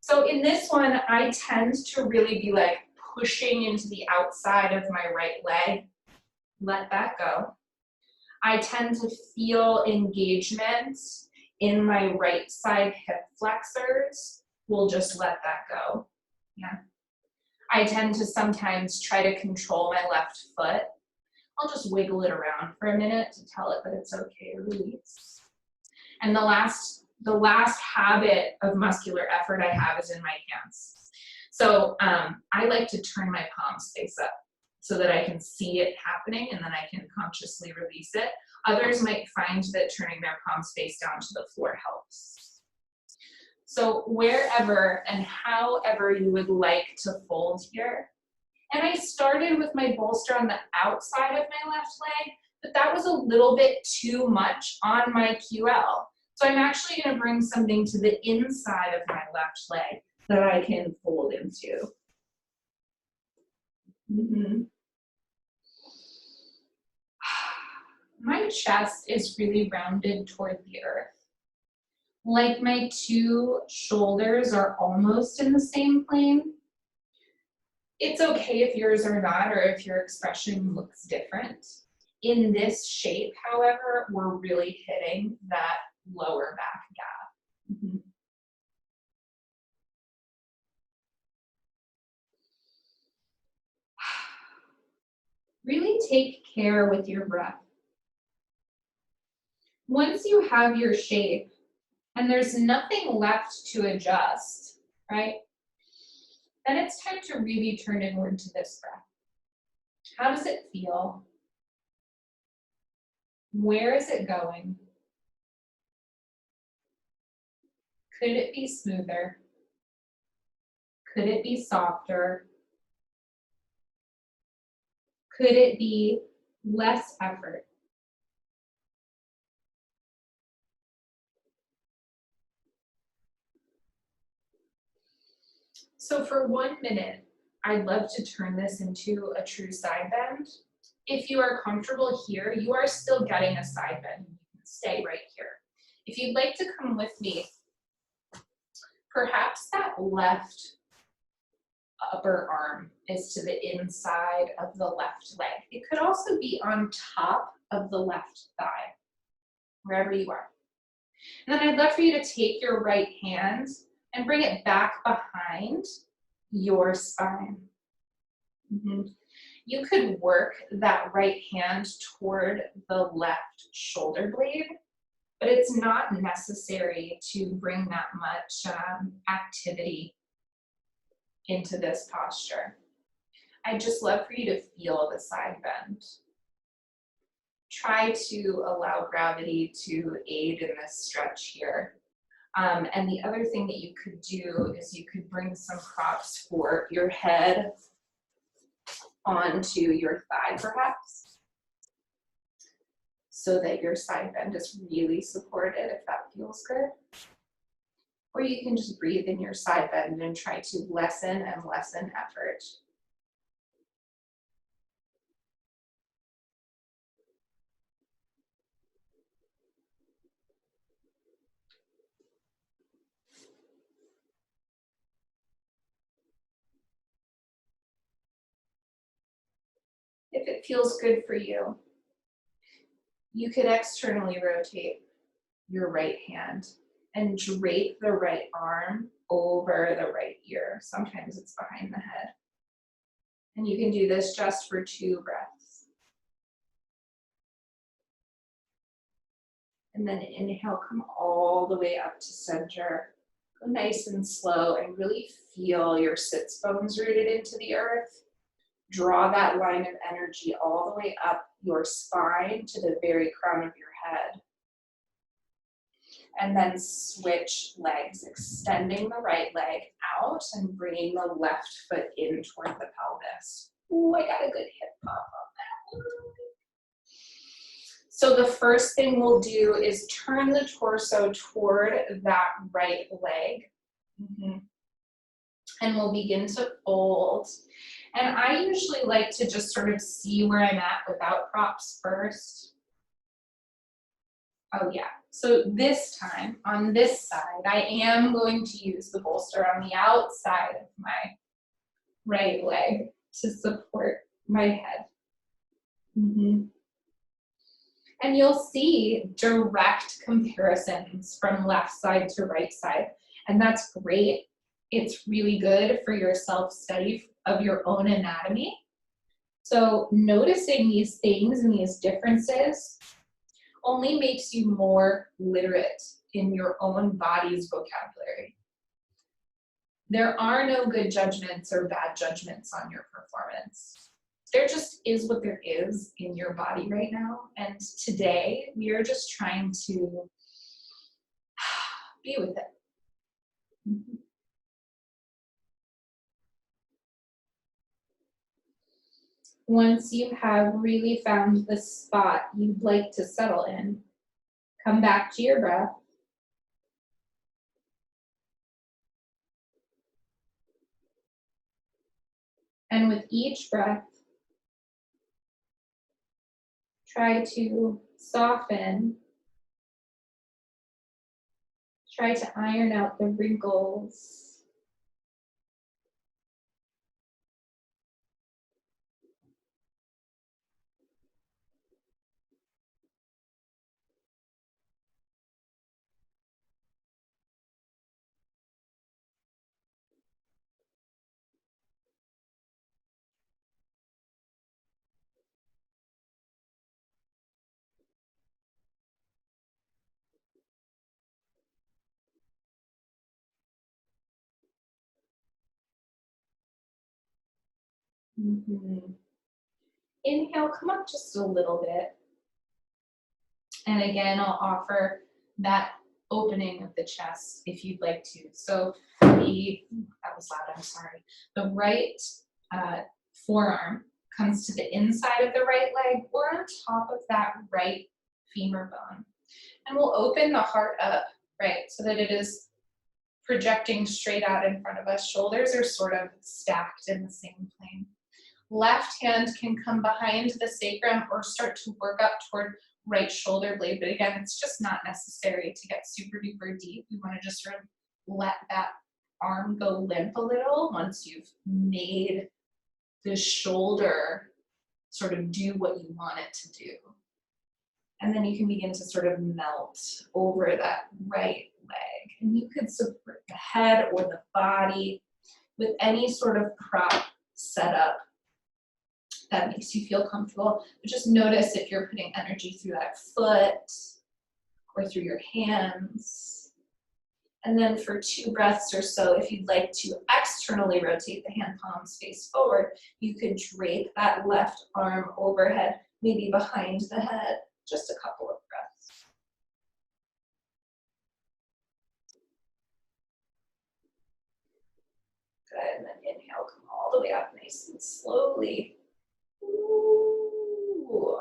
So in this one, I tend to really be like pushing into the outside of my right leg. Let that go. I tend to feel engagement in my right side hip flexors. We'll just let that go. Yeah. I tend to sometimes try to control my left foot. I'll just wiggle it around for a minute to tell it that it's okay to release. And the last habit of muscular effort I have is in my hands. So I like to turn my palms face up so that I can see it happening, and then I can consciously release it. Others might find that turning their palms face down to the floor helps. So wherever and however you would like to fold here. And I started with my bolster on the outside of my left leg, but that was a little bit too much on my QL. So I'm actually going to bring something to the inside of my left leg that I can fold into. My chest is really rounded toward the earth. Like my two shoulders are almost in the same plane. It's okay if yours are not, or if your expression looks different. In this shape, however, we're really hitting that lower back gap. Really take care with your breath. Once you have your shape and there's nothing left to adjust, right? Then it's time to really turn inward to this breath. How does it feel? Where is it going? Could it be smoother? Could it be softer? Could it be less effort? So for 1 minute, I'd love to turn this into a true side bend. If you are comfortable here, you are still getting a side bend. You can stay right here. If you'd like to come with me, perhaps that left upper arm is to the inside of the left leg. It could also be on top of the left thigh, wherever you are. And then I'd love for you to take your right hand and bring it back behind your spine. You could work that right hand toward the left shoulder blade, but it's not necessary to bring that much activity into this posture. I'd just love for you to feel the side bend. Try to allow gravity to aid in this stretch here. And the other thing that you could do is you could bring some props for your head onto your thigh, perhaps, so that your side bend is really supported, if that feels good. Or you can just breathe in your side bend and try to lessen and lessen effort. If it feels good for you, you could externally rotate. your right hand and drape the right arm over the right ear. Sometimes it's behind the head. And you can do this just for 2 breaths. And then inhale, come all the way up to center. Go nice and slow and really feel your sits bones rooted into the earth. Draw that line of energy all the way up your spine to the very crown of your head. And then switch legs, extending the right leg out and bringing the left foot in toward the pelvis. Ooh, I got a good hip pop on that one. So the first thing we'll do is turn the torso toward that right leg. And we'll begin to fold. And I usually like to just sort of see where I'm at without props first. Oh yeah, so this time on this side, I am going to use the bolster on the outside of my right leg to support my head. And you'll see direct comparisons from left side to right side, and that's great. It's really good for your self-study of your own anatomy. So noticing these things and these differences only makes you more literate in your own body's vocabulary. There are no good judgments or bad judgments on your performance. There just is what there is in your body right now. And today, we are just trying to be with it. Once you have really found the spot you'd like to settle in, come back to your breath. And with each breath, try to soften, try to iron out the wrinkles. Inhale, come up just a little bit. And again, I'll offer that opening of the chest if you'd like to. So that was loud, I'm sorry. The right forearm comes to the inside of the right leg or on top of that right femur bone. And we'll open the heart up, right, so that it is projecting straight out in front of us. Shoulders are sort of stacked in the same plane. Left hand can come behind the sacrum or start to work up toward right shoulder blade. But again, it's just not necessary to get super duper deep. We want to just sort of let that arm go limp a little once you've made the shoulder sort of do what you want it to do. And then you can begin to sort of melt over that right leg. And you could support the head or the body with any sort of prop setup that makes you feel comfortable. But just notice if you're putting energy through that foot or through your hands. And then for 2 breaths or so, if you'd like to externally rotate the hand palms face forward, you could drape that left arm overhead, maybe behind the head. Just a couple of breaths. Good, and then inhale, come all the way up nice and slowly. Ooh.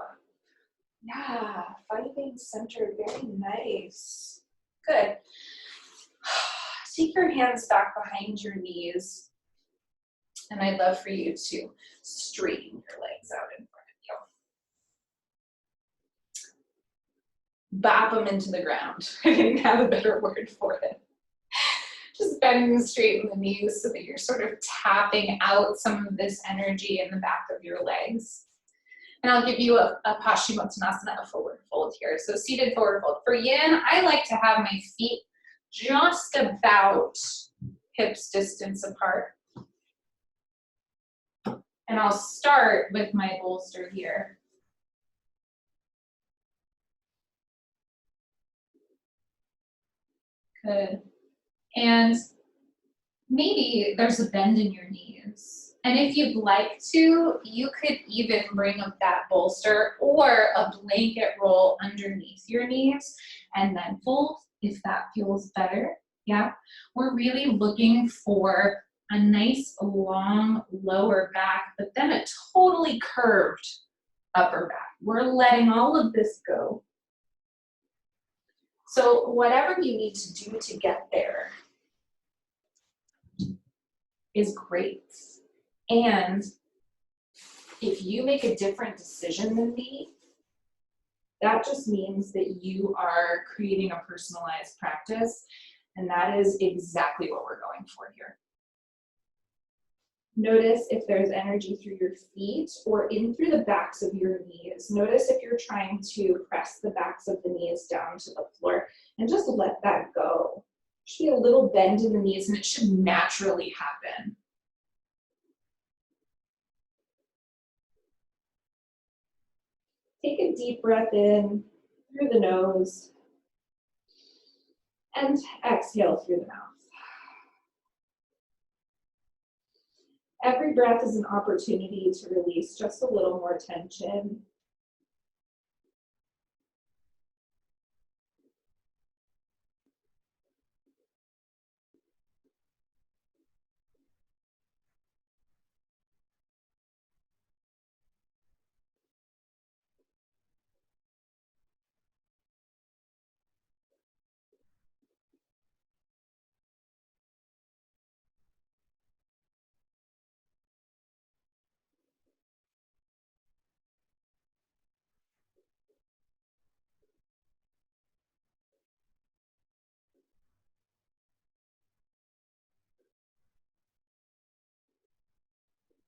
Yeah, finding center, very nice. Good. Take your hands back behind your knees. And I'd love for you to straighten your legs out in front of you. Bop them into the ground. I didn't have a better word for it. Just bend and straighten the knees so that you're sort of tapping out some of this energy in the back of your legs. And I'll give you a Paschimottanasana, a forward fold here. So seated forward fold. For yin, I like to have my feet just about hips distance apart. And I'll start with my bolster here. Good. And maybe there's a bend in your knees. And if you'd like to, you could even bring up that bolster or a blanket roll underneath your knees and then fold if that feels better. Yeah. We're really looking for a nice long lower back, but then a totally curved upper back. We're letting all of this go. So whatever you need to do to get there is great. And if you make a different decision than me, that just means that you are creating a personalized practice, and that is exactly what we're going for here. Notice if there's energy through your feet or in through the backs of your knees. Notice if you're trying to press the backs of the knees down to the floor, and just let that go. Should be a little bend in the knees, and it should naturally happen. Take a deep breath in through the nose and exhale through the mouth. Every breath is an opportunity to release just a little more tension.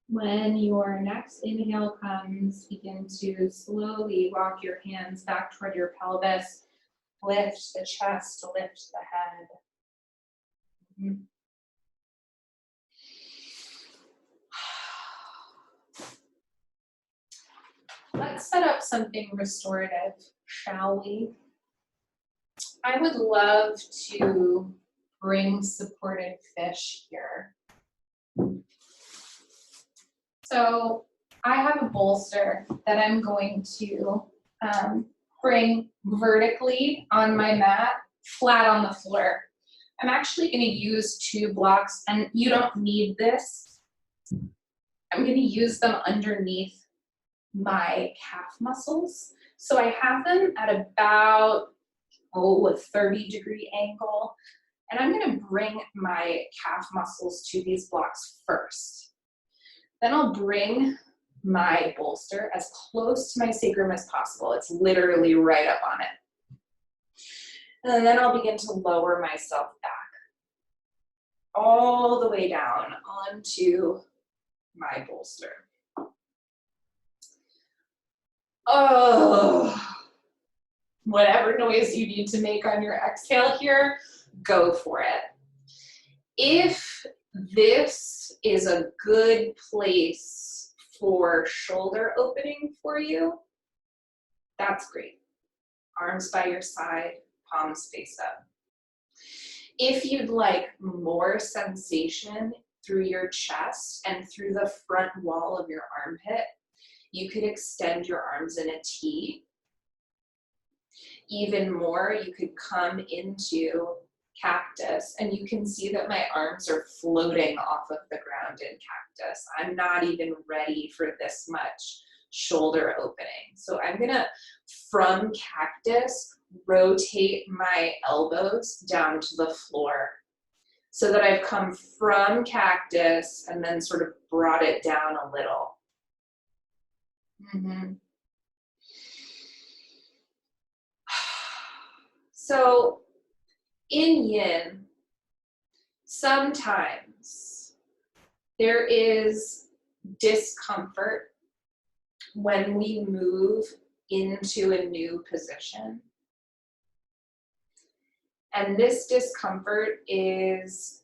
When your next inhale comes, begin to slowly walk your hands back toward your pelvis. Lift the chest, lift the head. Let's set up something restorative, shall we? I would love to bring supported fish here. So I have a bolster that I'm going to bring vertically on my mat, flat on the floor. I'm actually going to use 2 blocks, and you don't need this. I'm going to use them underneath my calf muscles. So I have them at about a 30-degree angle, and I'm going to bring my calf muscles to these blocks first. Then I'll bring my bolster as close to my sacrum as possible. It's literally right up on it. And then I'll begin to lower myself back all the way down onto my bolster. Oh, whatever noise you need to make on your exhale here, go for it. If this is a good place for shoulder opening for you, that's great. Arms by your side, palms face up. If you'd like more sensation through your chest and through the front wall of your armpit, you could extend your arms in a T. Even more, you could come into cactus, and you can see that my arms are floating off of the ground in cactus. I'm not even ready for this much shoulder opening. So I'm gonna, from cactus, rotate my elbows down to the floor so that I've come from cactus and then sort of brought it down a little. So in yin, sometimes there is discomfort when we move into a new position. And this discomfort is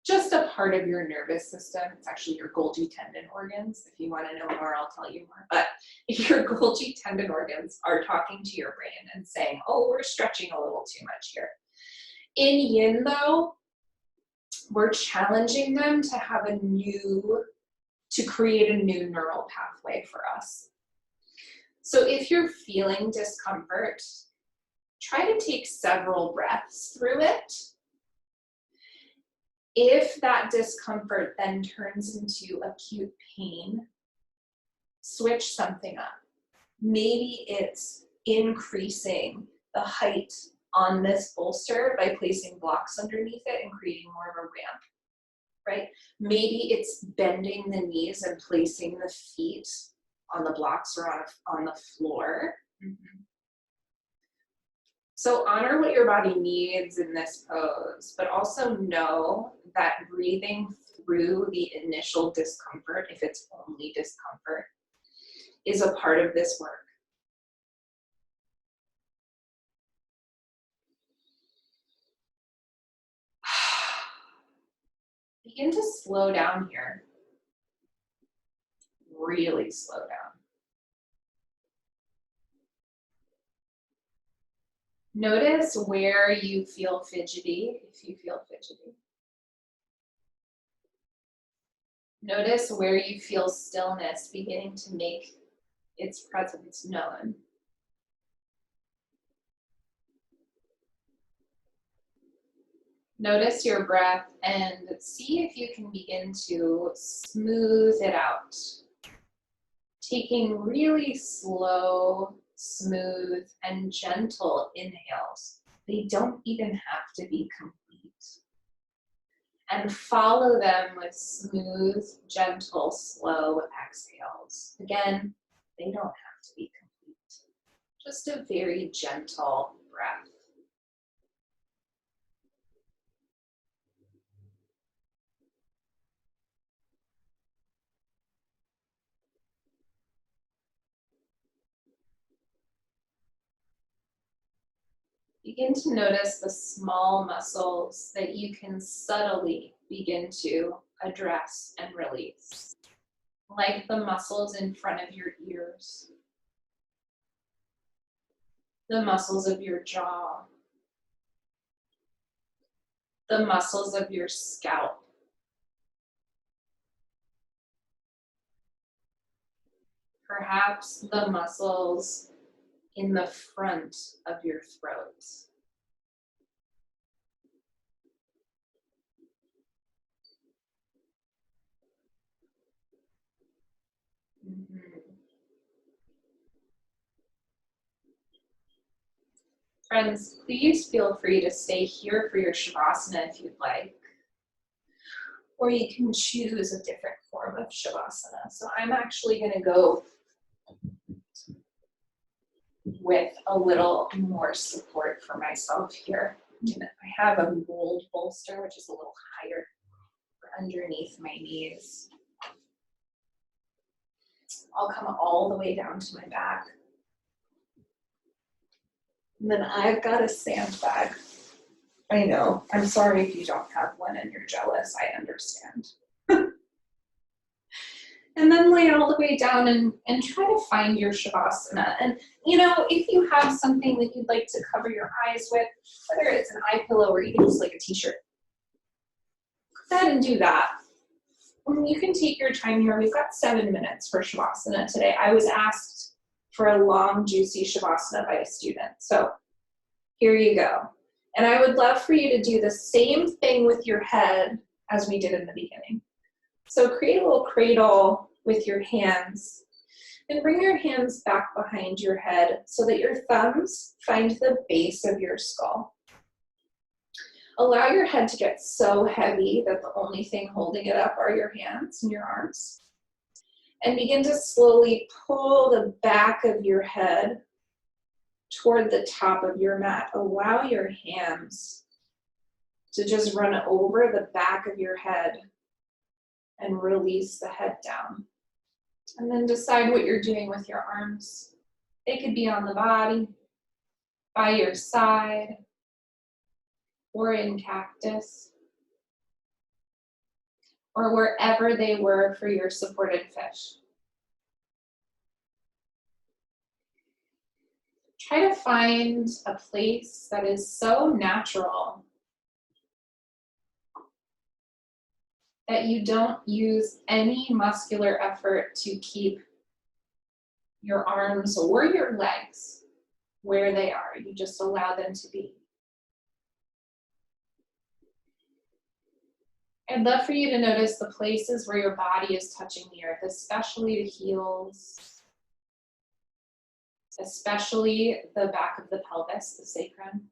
just a part of your nervous system. It's actually your Golgi tendon organs. If you want to know more, I'll tell you more. But your Golgi tendon organs are talking to your brain and saying, oh, we're stretching a little too much here. In yin, though, we're challenging them to create a new neural pathway for us. So if you're feeling discomfort, try to take several breaths through it. If that discomfort then turns into acute pain, switch something up. Maybe it's increasing the height on this bolster by placing blocks underneath it and creating more of a ramp, right? Maybe it's bending the knees and placing the feet on the blocks or on the floor. Mm-hmm. So honor what your body needs in this pose, but also know that breathing through the initial discomfort, if it's only discomfort, is a part of this work. Begin to slow down here. Really slow down. Notice where you feel fidgety, if you feel fidgety. Notice where you feel stillness beginning to make its presence known. Notice your breath and see if you can begin to smooth it out. Taking really slow, smooth, and gentle inhales. They don't even have to be complete. And follow them with smooth, gentle, slow exhales. Again, they don't have to be complete. Just a very gentle breath. Begin to notice the small muscles that you can subtly begin to address and release, like the muscles in front of your ears, the muscles of your jaw, the muscles of your scalp, perhaps the muscles in the front of your throat. Friends, please feel free to stay here for your Shavasana if you'd like. Or you can choose a different form of Shavasana. So I'm actually going to go with a little more support for myself here. I have a mold bolster, which is a little higher underneath my knees. I'll come all the way down to my back. And then I've got a sandbag. I know, I'm sorry if you don't have one and you're jealous, I understand. And then lay all the way down and try to find your Shavasana. And if you have something that you'd like to cover your eyes with, whether it's an eye pillow or even just like a t-shirt, go ahead and do that. And you can take your time here. We've got 7 minutes for Shavasana today. I was asked for a long, juicy Shavasana by a student. So here you go. And I would love for you to do the same thing with your head as we did in the beginning. So create a little cradle with your hands and bring your hands back behind your head so that your thumbs find the base of your skull. Allow your head to get so heavy that the only thing holding it up are your hands and your arms. And begin to slowly pull the back of your head toward the top of your mat. Allow your hands to just run over the back of your head and release the head down. And then decide what you're doing with your arms. They could be on the body, by your side, or in cactus, or wherever they were for your supported fish. Try to find a place that is so natural that you don't use any muscular effort to keep your arms or your legs where they are. You just allow them to be. I'd love for you to notice the places where your body is touching the earth, especially the heels, especially the back of the pelvis, the sacrum,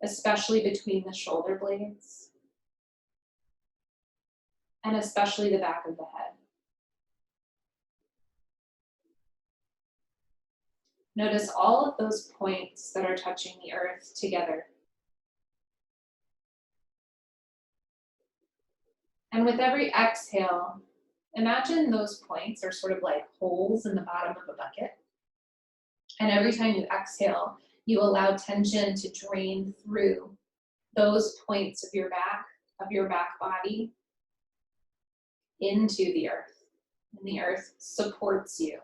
especially between the shoulder blades, and especially the back of the head. Notice all of those points that are touching the earth together. And with every exhale, imagine those points are sort of like holes in the bottom of a bucket. And every time you exhale, you allow tension to drain through those points of your back body into the earth. And the earth supports you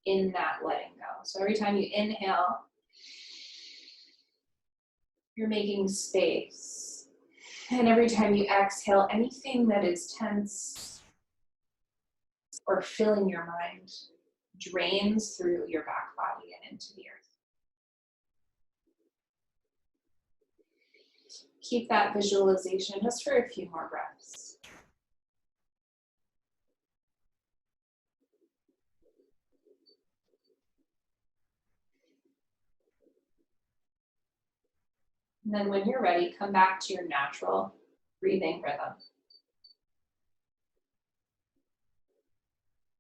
in that letting go. So every time you inhale, you're making space. And every time you exhale, anything that is tense or filling your mind drains through your back body and into the earth. Keep that visualization just for a few more breaths. And then when you're ready, come back to your natural breathing rhythm.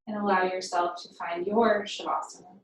And allow yourself to find your Shavasana.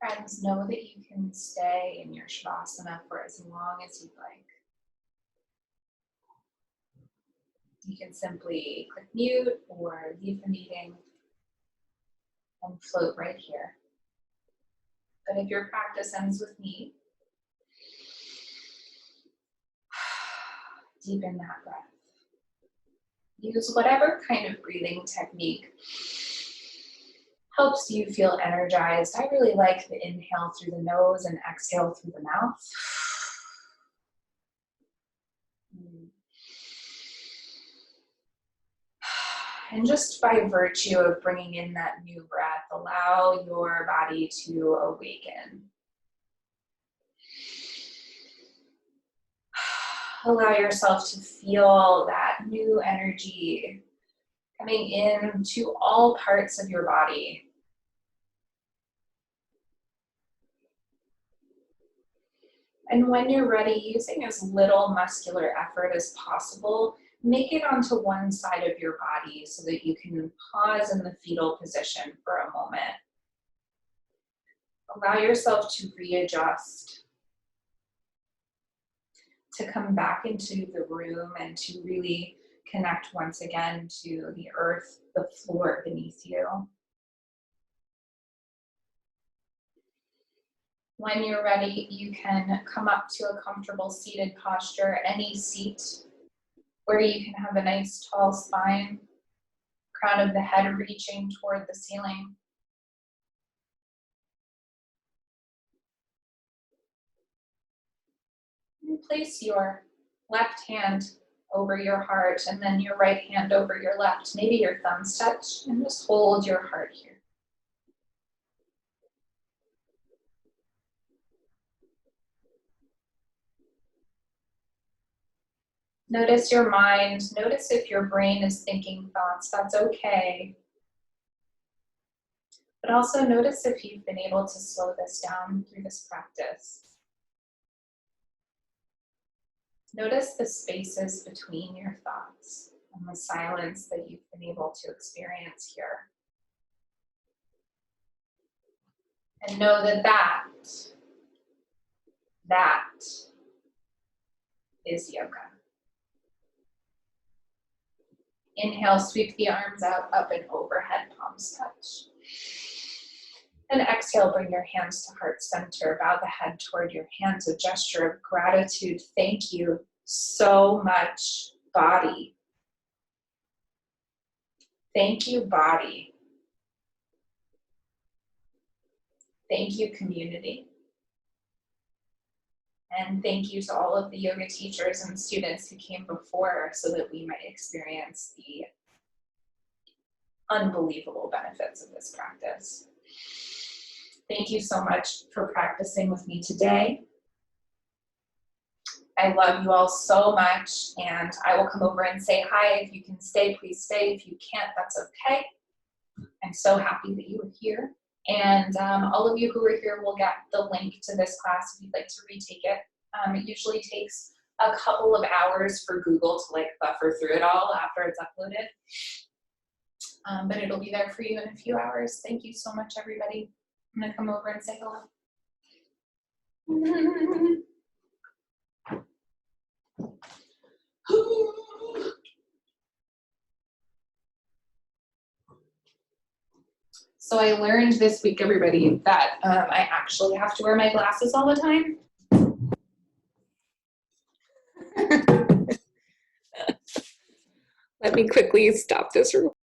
Friends, know that you can stay in your Shavasana for as long as you'd like. You can simply click mute or leave the meeting and float right here. But if your practice ends with me, deepen that breath. Use whatever kind of breathing technique helps you feel energized. I really like the inhale through the nose and exhale through the mouth. And just by virtue of bringing in that new breath, allow your body to awaken. Allow yourself to feel that new energy coming into all parts of your body. And when you're ready, using as little muscular effort as possible, make it onto one side of your body so that you can pause in the fetal position for a moment. Allow yourself to readjust, to come back into the room and to really connect once again to the earth, the floor beneath you. When you're ready, you can come up to a comfortable seated posture, any seat where you can have a nice tall spine, crown of the head reaching toward the ceiling. And place your left hand over your heart and then your right hand over your left. Maybe your thumbs touch, and just hold your heart here. Notice your mind. Notice if your brain is thinking thoughts. That's okay. But also notice if you've been able to slow this down through this practice. Notice the spaces between your thoughts and the silence that you've been able to experience here. And know that is yoga. Inhale, sweep the arms out, up and overhead, palms touch. And exhale, bring your hands to heart center, bow the head toward your hands, a gesture of gratitude. Thank you so much, body. Thank you, body. Thank you, community. And thank you to all of the yoga teachers and students who came before so that we might experience the unbelievable benefits of this practice. Thank you so much for practicing with me today. I love you all so much, and I will come over and say hi. If you can stay, please stay. If you can't, that's okay. I'm so happy that you were here. And all of you who are here will get the link to this class if you'd like to retake it. It usually takes a couple of hours for Google to buffer through it all after it's uploaded. But it'll be there for you in a few hours. Thank you so much, everybody. I'm gonna come over and say hello. So I learned this week, everybody, that I actually have to wear my glasses all the time. Let me quickly stop this recording.